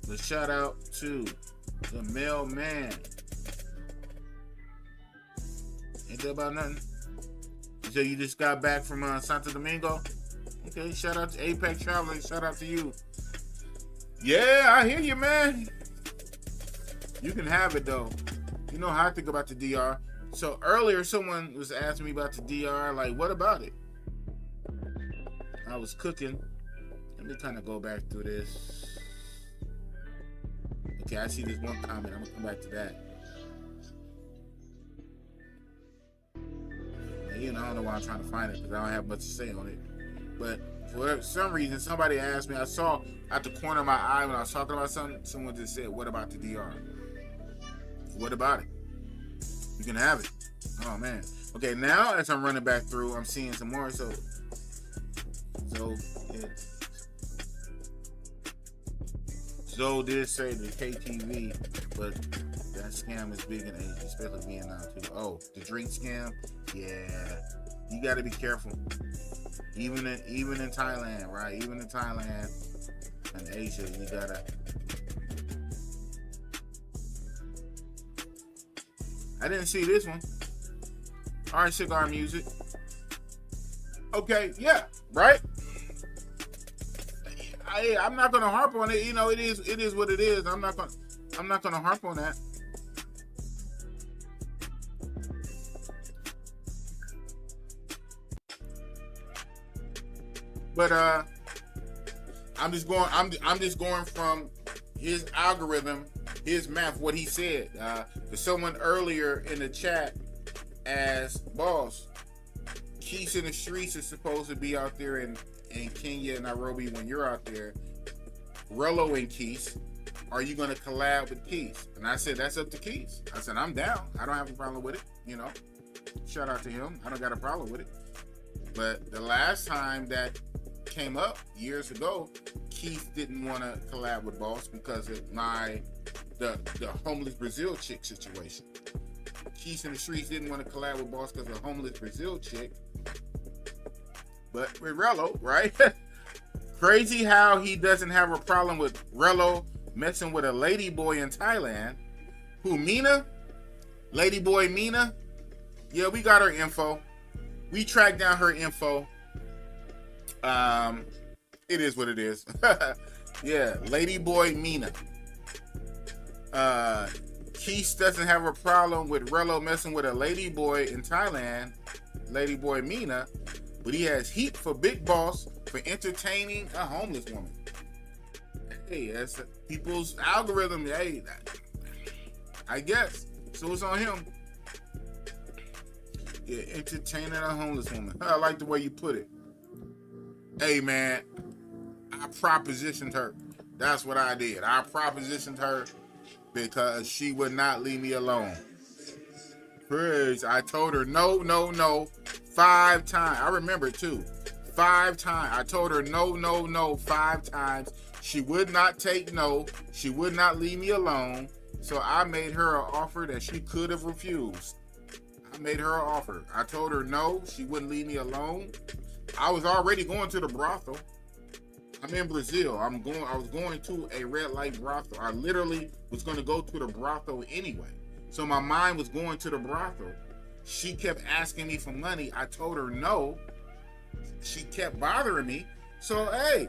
Speaker 1: The shout out to the mailman. Ain't that about nothing? So you just got back from Santo Domingo? Okay, shout out to Apex Traveling. Shout out to you. Yeah, I hear you, man. You can have it though. You know how I think about the DR. So earlier, someone was asking me about the DR. Like, what about it? I was cooking. Let me kind of go back through this. Okay, I see this one comment. I'm gonna come back to that. I don't know why I'm trying to find it because I don't have much to say on it. But for some reason, somebody asked me. I saw at the corner of my eye when I was talking about something. Someone just said, "What about the DR? What about it? You can have it." Oh man. Okay, now as I'm running back through, I'm seeing some more. So yeah. Zoe did say the KTV, but that scam is big in Asia, especially Vietnam too. Oh, the drink scam? Yeah. You gotta be careful. Even in Thailand, right? Even in Thailand and Asia, you gotta. I didn't see this one. All right, cigar music. Okay, yeah, right. I'm not gonna harp on it. It is what it is. I'm not gonna harp on that. But I'm just going from his algorithm, his math, what he said. For someone earlier in the chat asked, "Boss, Keys in the Streets is supposed to be out there in Kenya and Nairobi when you're out there. Rello and Keys, are you going to collab with Keys?" And I said, "That's up to Keys." I said, "I'm down. I don't have a problem with it. Shout out to him. I don't got a problem with it." But the last time that came up years ago, Keith didn't want to collab with Boss because of the homeless Brazil chick situation. Keys in the Streets didn't want to collab with Boss because of the homeless Brazil chick. But with Rello, right? Crazy how he doesn't have a problem with Rello messing with a lady boy in Thailand. Who, Mina? Lady boy Mina? Yeah, we got her info. We tracked down her info. It is what it is. Yeah, lady boy Mina. Keith doesn't have a problem with Rello messing with a lady boy in Thailand, lady boy Mina, but he has heat for Big Boss for entertaining a homeless woman. Hey, that's people's algorithm. Hey, I guess. So it's on him. Yeah, entertaining a homeless woman. I like the way you put it. Hey, man, I propositioned her. That's what I did. I propositioned her because she would not leave me alone. Praise. I told her no 5 times. I remember it too. 5 times. I told her no 5 times. She would not take no. She would not leave me alone. So I made her an offer that she could have refused. I made her an offer. I told her no, she wouldn't leave me alone. I was already going to the brothel. I'm in Brazil. I was going to a red light brothel. I literally was going to go to the brothel anyway. So my mind was going to the brothel. She kept asking me for money. I told her no. She kept bothering me. So, hey,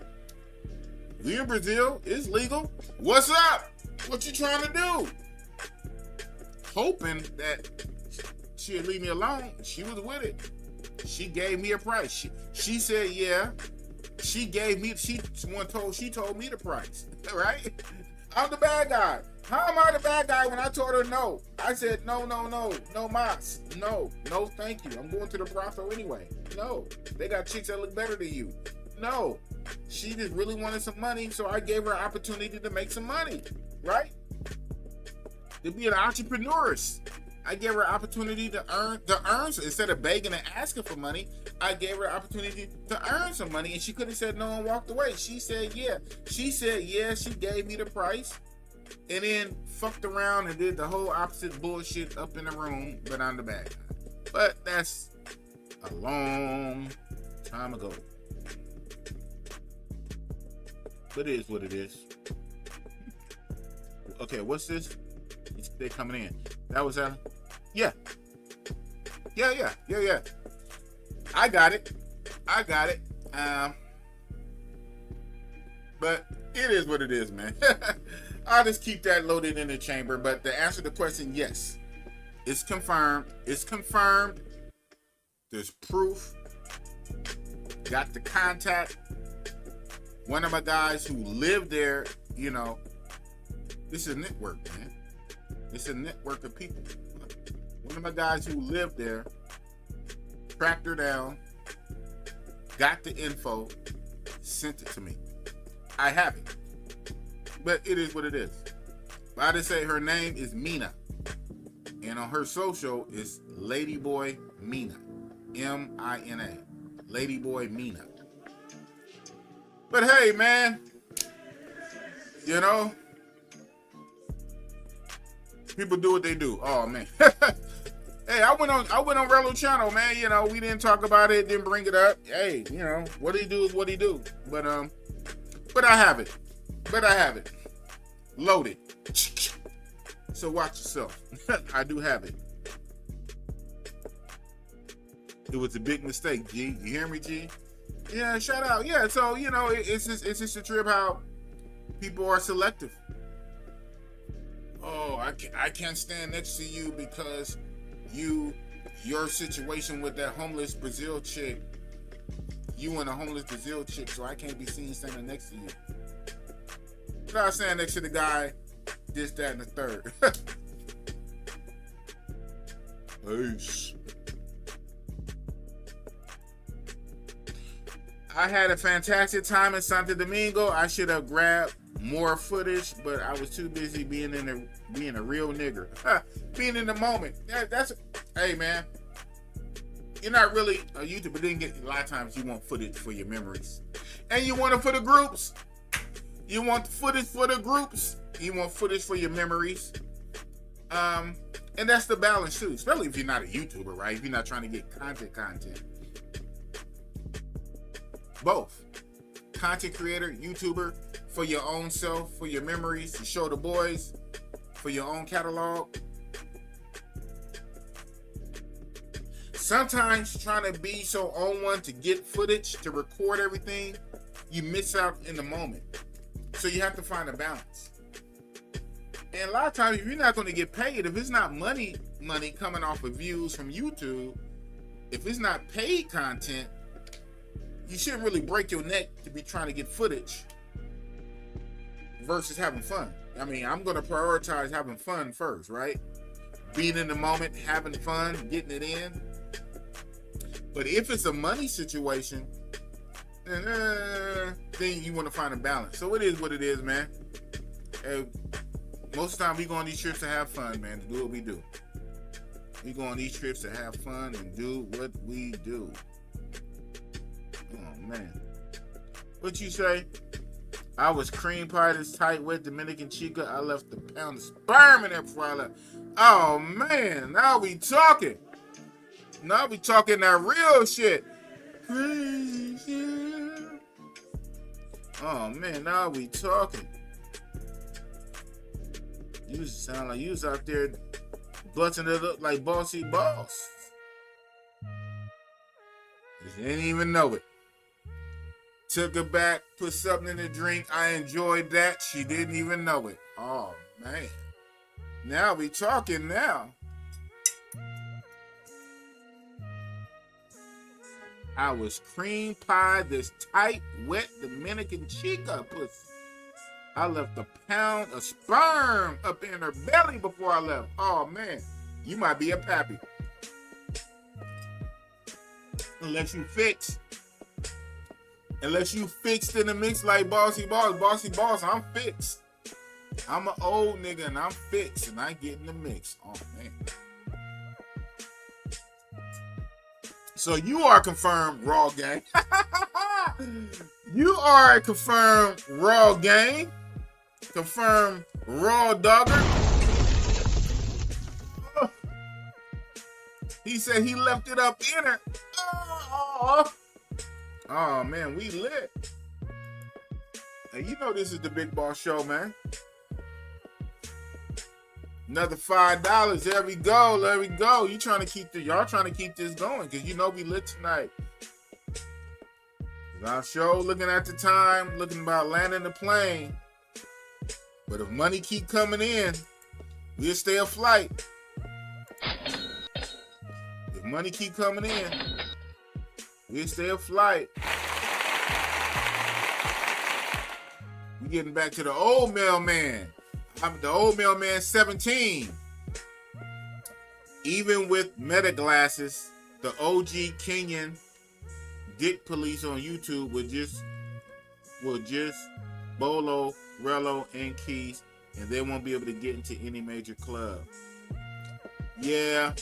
Speaker 1: we in Brazil. It's legal. What's up? What you trying to do? Hoping that she'd leave me alone. She was with it. She gave me a price. She said, yeah. She told me the price. Right? I'm the bad guy. How am I the bad guy when I told her no? I said, no mas. No, thank you. I'm going to the brothel anyway. No, they got chicks that look better than you. No, she just really wanted some money, so I gave her an opportunity to make some money, right? To be an entrepreneur. I gave her an opportunity to earn. So instead of begging and asking for money, I gave her an opportunity to earn some money, and she could have said no and walked away. She said yeah. She gave me the price, and then fucked around and did the whole opposite bullshit up in the room, but I'm the bad guy. But that's a long time ago. But it is what it is. Okay, what's this? They're coming in. That was yeah. I got it. But it is what it is, man. I'll just keep that loaded in the chamber. But to answer the question, yes. It's confirmed. There's proof. Got the contact. One of my guys who lived there, this is a network, man. It's a network of people. One of my guys who lived there tracked her down, got the info, sent it to me. I have it. But it is what it is. But I just say her name is Mina. And on her social is Ladyboy Mina. M-I-N-A. Ladyboy Mina. But hey, man. You know, people do what they do. Oh, man. Hey, I went on Rello channel, man. You know, we didn't talk about it, didn't bring it up. Hey, you know, what he do is what he do. But I have it. Loaded. So watch yourself. I do have it. It was a big mistake, G. You hear me, G? Yeah, shout out. Yeah, so you know, it's just a trip how people are selective. Oh, I can't stand next to you because your situation with that homeless Brazil chick. You and a homeless Brazil chick, so I can't be seen standing next to you. But I was standing next to the guy, this, that, and the third. Peace. I had a fantastic time in Santo Domingo. I should have grabbed more footage, but I was too busy being a real nigger. Being in the moment. Hey man. You're not really a YouTuber, but then a lot of times you want footage for your memories. And you want it for the groups. You want footage for the groups. You want footage for your memories. And that's the balance too. Especially if you're not a YouTuber, right? If you're not trying to get content. Both. Content creator, YouTuber, for your own self, for your memories, to show the boys, for your own catalog. Sometimes trying to be so on one to get footage, to record everything, you miss out in the moment. So you have to find a balance. And a lot of times, if you're not going to get paid, if it's not money coming off of views from YouTube, if it's not paid content, you shouldn't really break your neck to be trying to get footage versus having fun. I mean, I'm going to prioritize having fun first, right? Being in the moment, having fun, getting it in. But if it's a money situation, then you want to find a balance. So it is what it is, man. And most of the time we go on these trips to have fun, man, to do what we do. We go on these trips to have fun and do what we do. Oh, man. What you say? I was cream pie this tight with Dominican Chica. I left the pound of sperm in there before I left. Oh, man. Now we talking. Now we talking that real shit. Oh, man. Now we talking. You sound like you was out there busting it up like Bossy Boss. You didn't even know it. Took her back, put something in the drink. I enjoyed that. She didn't even know it. Oh, man. Now we talking now. I was cream pie this tight, wet Dominican Chica pussy. I left a pound of sperm up in her belly before I left. Oh, man. You might be a pappy. Unless you fix. Unless you fixed in the mix like Bossy Boss. Bossy Boss, I'm fixed. I'm an old nigga and I'm fixed and I get in the mix. Oh, man. So you are confirmed raw gang. You are a confirmed raw gang. Confirmed raw dogger. He said he left it up in her. Oh man, we lit. And you know this is the Big Boss Show, man. Another $5. There we go. There we go. Y'all trying to keep this going because you know we lit tonight. Our show, looking at the time, looking about landing the plane. But if money keep coming in, we'll stay afloat. If money keep coming in, we'll stay afloat. We're getting back to the old mailman. I'm the old mailman 17. Even with meta glasses, the OG Kenyan dick police on YouTube will just bolo, Rello, and Keys, and they won't be able to get into any major club. Yeah.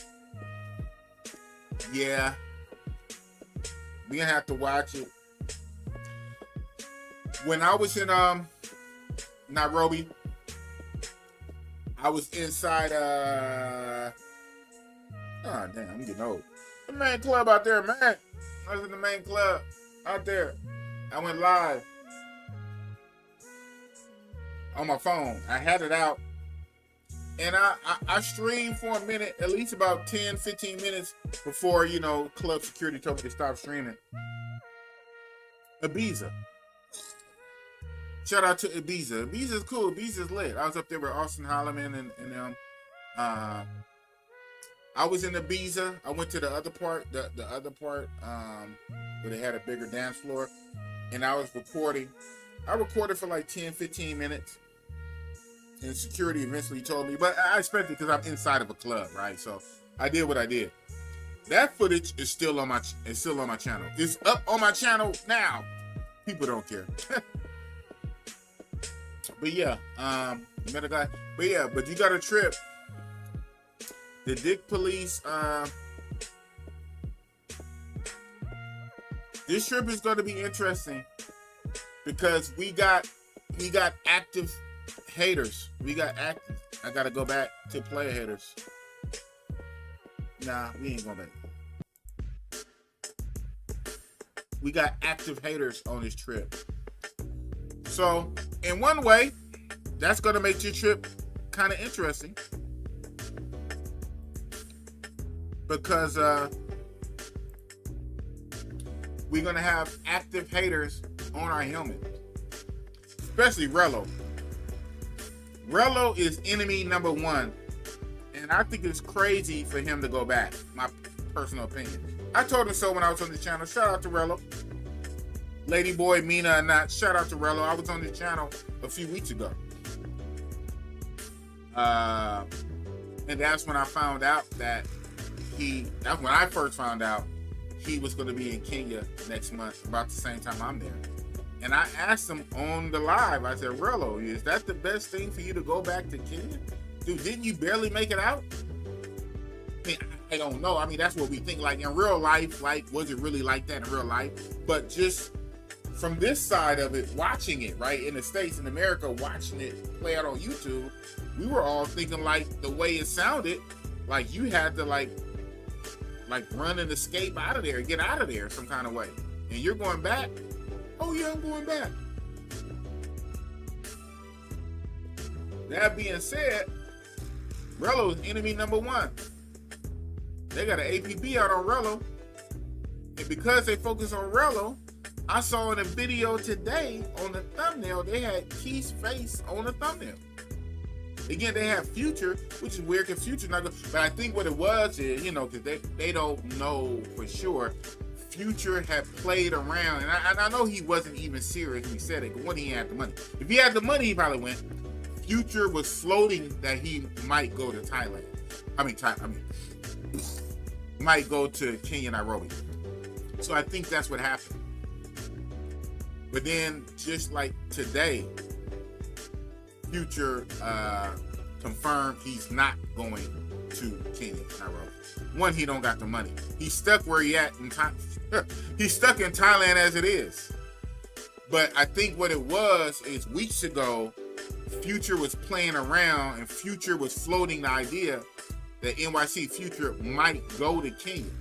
Speaker 1: We gonna have to watch it. When I was in Nairobi, I was inside oh damn, I'm getting old. The main club out there, man. I was in the main club out there. I went live on my phone. I had it out. And I streamed for a minute, at least about 10, 15 minutes before, club security told me to stop streaming. Ibiza. Shout out to Ibiza. Ibiza's cool. Ibiza's lit. I was up there with Austin Holloman and them. I was in Ibiza. I went to the other part, where they had a bigger dance floor. And I was recording. I recorded for like 10, 15 minutes. And security eventually told me, but I expected it because I'm inside of a club, right? So I did what I did. That footage is still on my channel. It's up on my channel now. People don't care. But yeah, met a guy. But yeah, but you got a trip. The dick police. This trip is going to be interesting because we got active haters. We got active. I gotta go back to player haters. Nah, we ain't going back. We got active haters on this trip. So, in one way, that's gonna make your trip kind of interesting. Because we're gonna have active haters on our helmet. Especially Rello. Rello is enemy number one. And I think it's crazy for him to go back. My personal opinion. I told him so when I was on the channel. Shout out to Rello. Ladyboy, Mina, or not. Shout out to Rello. I was on the channel a few weeks ago. And that's when I found out that's when I first found out he was going to be in Kenya next month, about the same time I'm there. And I asked him on the live, I said, Rello, is that the best thing for you to go back to Kenya? Dude, didn't you barely make it out? I mean, I don't know. I mean, that's what we think. Like, in real life, like, was it really like that in real life? But just from this side of it, watching it, right, in the States, in America, watching it play out on YouTube, we were all thinking, like, the way it sounded, like, you had to, like run and escape out of there, get out of there some kind of way. And you're going back? Oh, yeah, I'm going back. That being said, Rello is enemy number one. They got an APB out on Rello. And because they focus on Rello, I saw in a video today on the thumbnail, they had Keith's face on the thumbnail. Again, they have Future, which is weird because Future's not good. But I think what it was is, because they don't know for sure. Future had played around. And I know he wasn't even serious when he said it, but when he had the money. If he had the money, he probably went. Future was floating that he might go to Thailand. Might go to Kenya, Nairobi. So I think that's what happened. But then, just like today, Future confirmed he's not going to Kenya, Nairobi. One, he don't got the money. He's stuck where he at in time. He's stuck in Thailand as it is. But I think what it was is weeks ago, Future was playing around and Future was floating the idea that NYC Future might go to Kenya.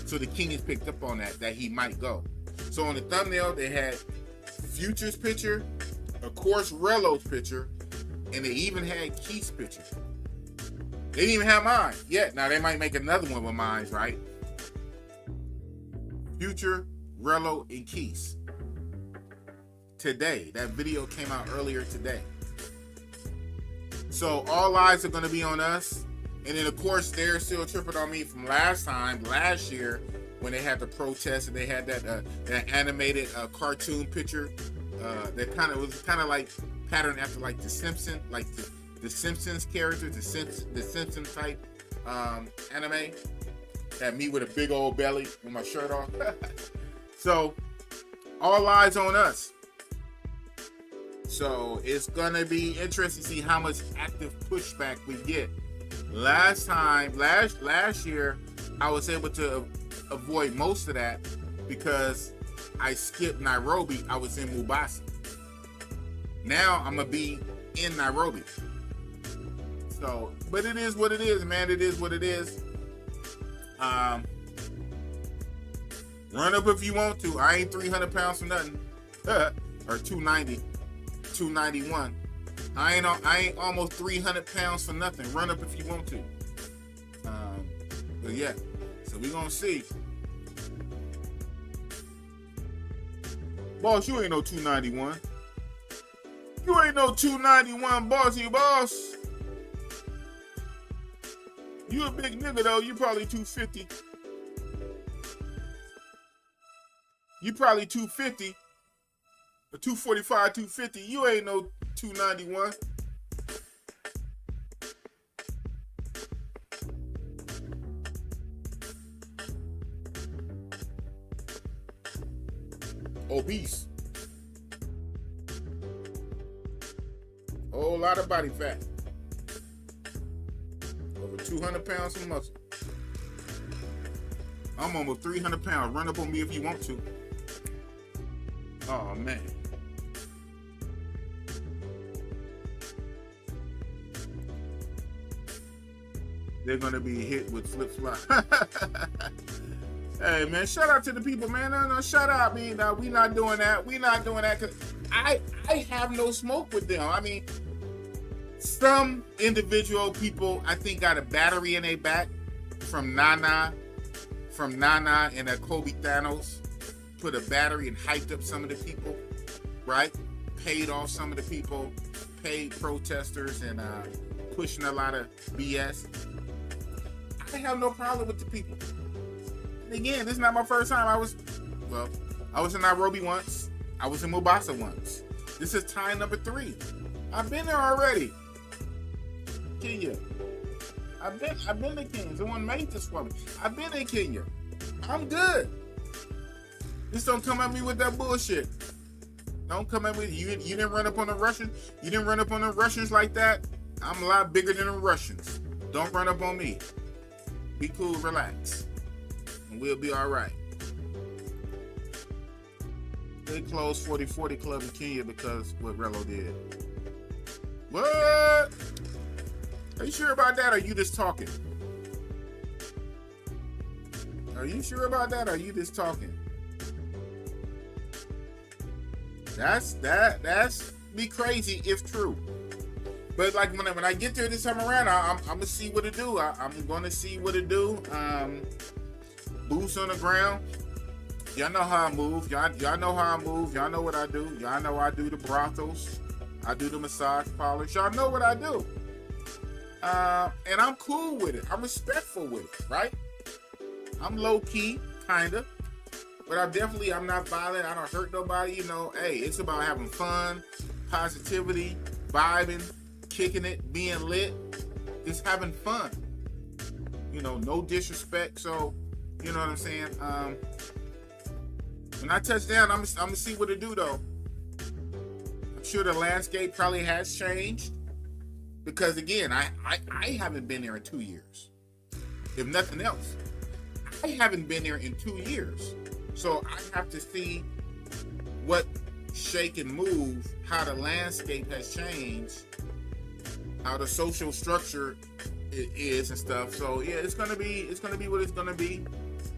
Speaker 1: So the Kenyans picked up on that he might go. So on the thumbnail, they had Future's picture, of course, Rello's picture, and they even had Keith's picture. They didn't even have mine yet. Now, they might make another one with mine, right? Future, Rello, and Keith. Today. That video came out earlier today. So, all eyes are going to be on us. And then, of course, they're still tripping on me from last year, when they had the protest and they had that animated cartoon picture that was kind of like patterned after like the Simpsons, like the Simpsons characters, the Simpsons type anime. At me with a big old belly with my shirt off. So, all eyes on us. So, it's going to be interesting to see how much active pushback we get. Last year, I was able to avoid most of that because I skipped Nairobi. I was in Bossy. Now, I'm going to be in Nairobi. So, but it is what it is, man. It is what it is. Run up if you want to. I ain't 300 pounds for nothing. Or 290, 291. I ain't almost 300 pounds for nothing. Run up if you want to. But yeah, so we gonna see. Boss, you ain't no 291. You ain't no 291, bossy boss. You a big nigga though. You probably 250. You probably 250. Or 245, 250. You ain't no 291. Obese. Whole lot of body fat. Over 200 pounds of muscle. I'm almost 300 pounds. Run up on me if you want to. Oh, man. They're going to be hit with flip-flop. Hey, man, shout out to the people, man. No, shout out, man. We not doing that. We not doing that because I have no smoke with them. I mean, some individual people, I think, got a battery in their back from Nana and Kobe Thanos. Put a battery and hyped up some of the people, right? Paid off some of the people, paid protesters, and pushing a lot of BS. I have no problem with the people. And again, this is not my first time. I was in Nairobi once. I was in Mombasa once. This is time number 3. I've been there already. Kenya. I've been to Kenya. Someone made this for me. I've been in Kenya. I'm good. Just don't come at me with that bullshit. Don't come at me. You didn't run up on the Russians. You didn't run up on the Russians like that. I'm a lot bigger than the Russians. Don't run up on me. Be cool, relax, and we'll be all right. They closed 40/40 Club in Kenya because what Relo did. What? Are you sure about that, or are you just talking? Are you sure about that, or are you just talking? That's be crazy if true. But like when I get there this time around, I'm gonna see what it do. I'm gonna see what it do. Boots on the ground. Y'all know how I move. Y'all know how I move. Y'all know what I do. Y'all know I do the brothels. I do the massage parlors. Y'all know what I do. And I'm cool with it. I'm respectful with it, right? I'm low key, kinda. But I'm not violent. I don't hurt nobody. You know, hey, it's about having fun, positivity, vibing, kicking it, being lit, just having fun. You know, no disrespect. So, you know what I'm saying? When I touch down, I'm gonna see what it do though. I'm sure the landscape probably has changed because again, I haven't been there in 2 years. If nothing else, I haven't been there in 2 years. So I have to see what shake and move, how the landscape has changed, how the social structure is and stuff. So yeah, it's gonna be what it's gonna be.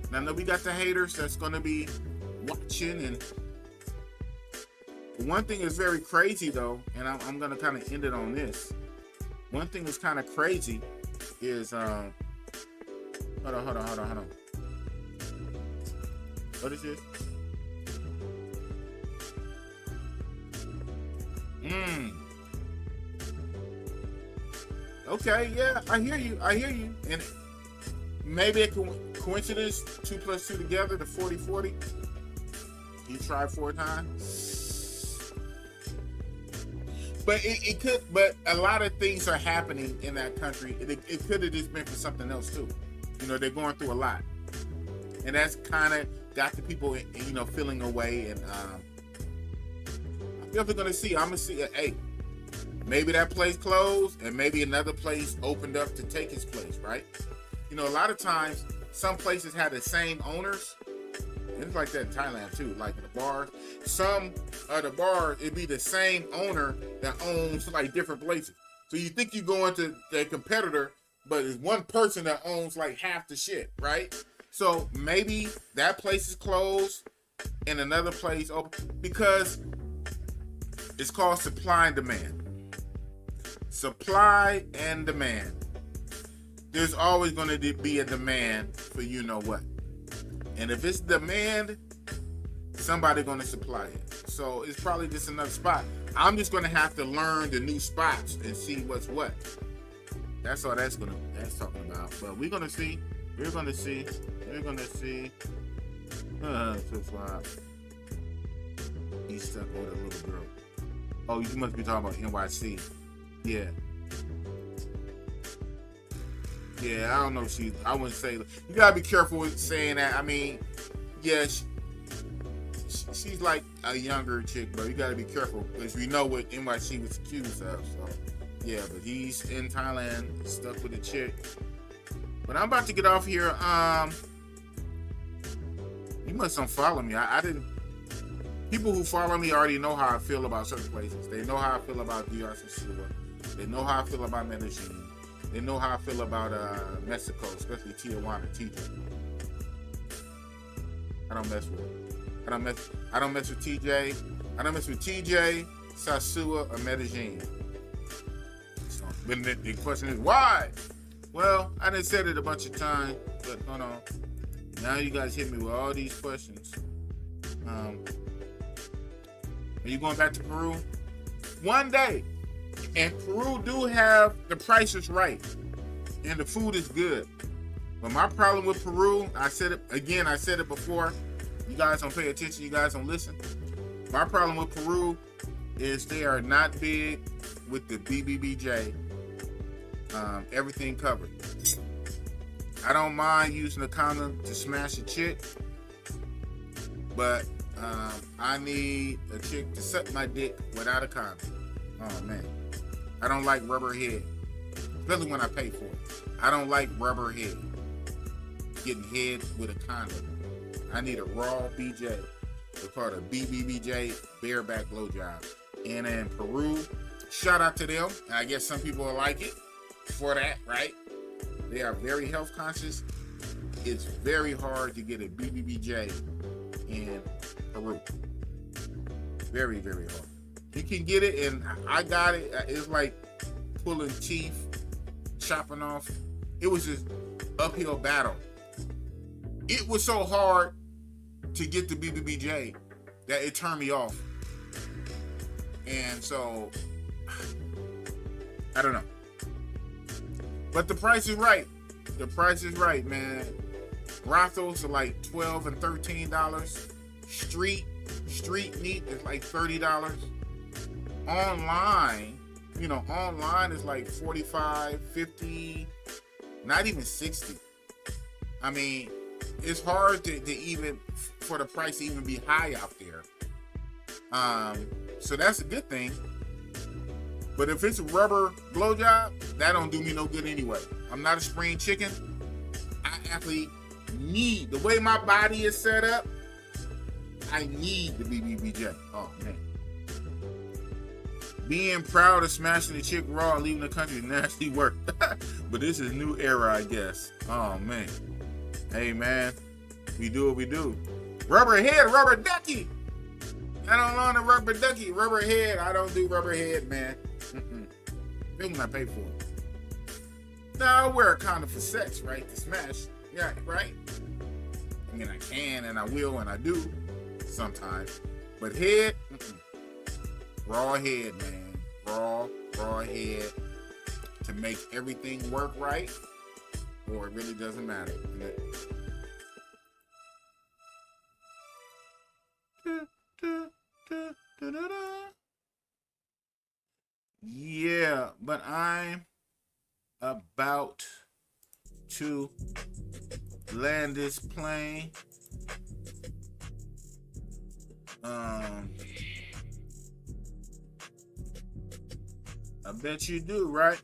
Speaker 1: And I know we got the haters that's gonna be watching. And one thing is very crazy though, and I'm gonna kind of end it on this. One thing that's kind of crazy is hold on. What is it? Okay, yeah, I hear you. And maybe a coincidence, 2 + 2 together, the 40/40. You try 4 times. But it could, but a lot of things are happening in that country. It could have just been for something else too. You know, they're going through a lot, and that's kind of got the people, you know, feeling away. And I'm definitely gonna see. I'm gonna see. Hey, maybe that place closed, and maybe another place opened up to take its place, right? You know, a lot of times, some places have the same owners. It's like that in Thailand too, like in the bars. Some of the bars, it'd be the same owner that owns like different places. So you think you go into the competitor, but it's one person that owns like half the shit, right? So maybe that place is closed and another place open, because it's called supply and demand. Supply and demand. There's always going to be a demand for you know what. And if it's demand, somebody going to supply it. So it's probably just another spot. I'm just going to have to learn the new spots and see what's what. That's all that's talking about. But we're going to see. We're going to see. We're going to see. So far. He's stuck with a little girl. Oh, you must be talking about NYC. Yeah. Yeah, I don't know if I wouldn't say, you gotta be careful with saying that. I mean, yeah, she's like a younger chick, but you gotta be careful because we know what NYC was accused of. So, yeah, but he's in Thailand, stuck with a chick. But I'm about to get off here. You must unfollow me. I didn't. People who follow me already know how I feel about certain places. They know how I feel about DR Sasua. They know how I feel about Medellin. They know how I feel about Mexico, especially Tijuana, TJ. I don't mess with TJ. I don't mess with TJ, Sasua, or Medellin. So, but the question is why? Well, I done said it a bunch of times, but hold on. Now you guys hit me with all these questions. Are you going back to Peru? One day. And Peru do have the prices right. And the food is good. But my problem with Peru, I said it before. You guys don't pay attention, you guys don't listen. My problem with Peru is they are not big with the BBBJ. Everything covered. I don't mind using a condom to smash a chick, but I need a chick to suck my dick without a condom. Oh man, I don't like rubber head, especially when I pay for it. I don't like rubber head, getting head with a condom. I need a raw BJ. It's called a BBBJ, bareback blowjob. And in Peru, shout out to them. I guess some people will like it for that, right? They are very health conscious. It's very hard to get a BBBJ in Peru. Very, very hard. You can get it, and I got it. It's like pulling teeth, chopping off. It was just uphill battle. It was so hard to get the BBBJ that it turned me off. And so, I don't know. But the price is right. The price is right, man. Brothels are like $12 and $13. Street meat is like $30. Online is like $45, $50, not even $60. I mean, it's hard to even, for the price to even be high out there. So that's a good thing. But if it's a rubber blowjob, that don't do me no good anyway. I'm not a spring chicken. I actually need, the way my body is set up, I need the BBBJ. Oh, man. Being proud of smashing the chick raw and leaving the country is nasty work. But this is a new era, I guess. Oh, man. Hey, man. We do what we do. Rubber head, rubber ducky. I don't want a rubber ducky. Rubber head, I don't do rubber head, man. When I pay for it. Now, I wear a condom for sex, right? To smash. Yeah, right? I mean, I can and I will and I do sometimes. But head, raw head, man. Raw head to make everything work right, or it really doesn't matter. Yeah, but I'm about to land this plane. I bet you do, right?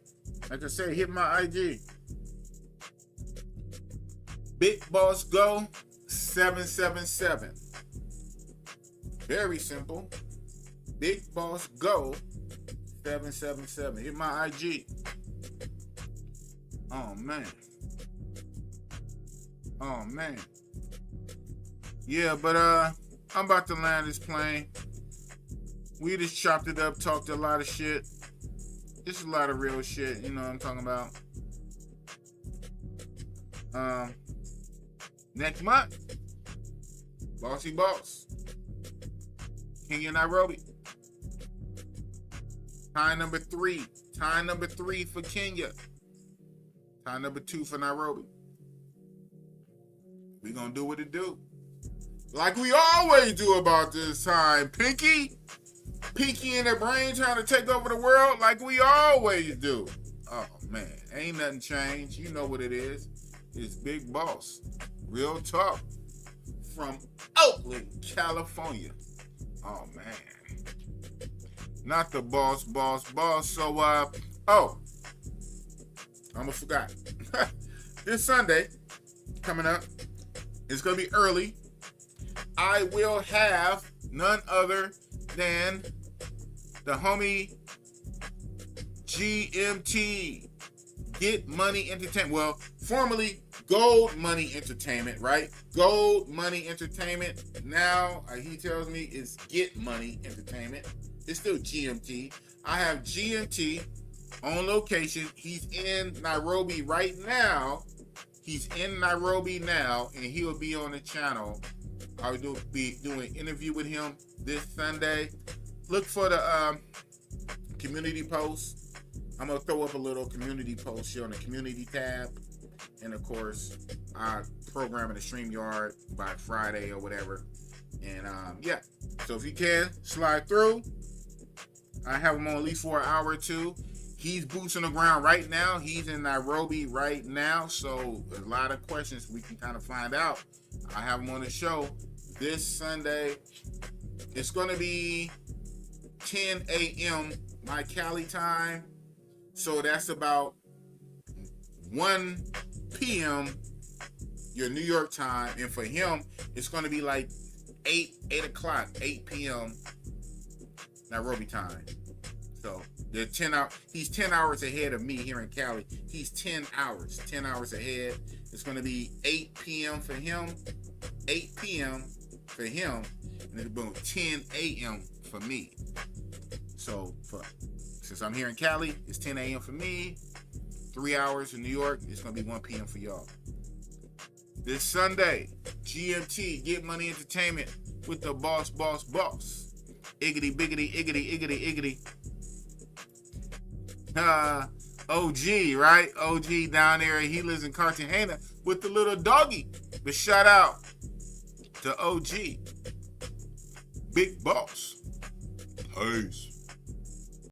Speaker 1: Like I said, hit my IG. Big Boss Go 777. Very simple. Big Boss Go 777. Hit my IG. Oh man. Oh man. Yeah, but I'm about to land this plane. We just chopped it up, talked a lot of shit. Just a lot of real shit, you know what I'm talking about. Next month, Bossy Boss, Kenya, Nairobi. Time number 3. Time number 3 for Kenya. Time number 2 for Nairobi. We gonna do what it do. Like we always do about this time. Pinky in the brain trying to take over the world like we always do. Oh man, ain't nothing changed. You know what it is. It's Big Boss. Real talk. From Oakland, California. Oh man. Not the boss. So almost forgot. This Sunday coming up, it's gonna be early. I will have none other than the homie GMT, Get Money Entertainment. Well, formerly Gold Money Entertainment, right? Gold Money Entertainment. Now, he tells me it's Get Money Entertainment. It's still GMT. I have GMT on location. He's in Nairobi right now. He's in Nairobi now, and he'll be on the channel. I'll be doing an interview with him this Sunday. Look for the community post. I'm going to throw up a little community post here on the community tab. And, of course, I program in the StreamYard by Friday or whatever. And, yeah. So, if you can, slide through. I have him on at least for an hour or two. He's boots on the ground right now. He's in Nairobi right now. So, a lot of questions we can kind of find out. I have him on the show this Sunday. It's going to be 10 a.m. my Cali time. So that's about 1 p.m. your New York time. And for him, it's going to be like 8 o'clock, 8 p.m. Nairobi time. So they're 10 hours. He's 10 hours ahead of me here in Cali. He's 10 hours ahead. It's going to be 8 p.m. for him, 8 p.m. for him, and it'll be 10 a.m. for me. So since I'm here in Cali, it's 10 a.m. for me, 3 hours in New York, it's going to be 1 p.m. for y'all. This Sunday, GMT, Get Money Entertainment with the boss. Iggitty, biggity, iggitty. OG, right? OG down there. He lives in Cartagena with the little doggy. But shout out to OG. Big Boss. Peace.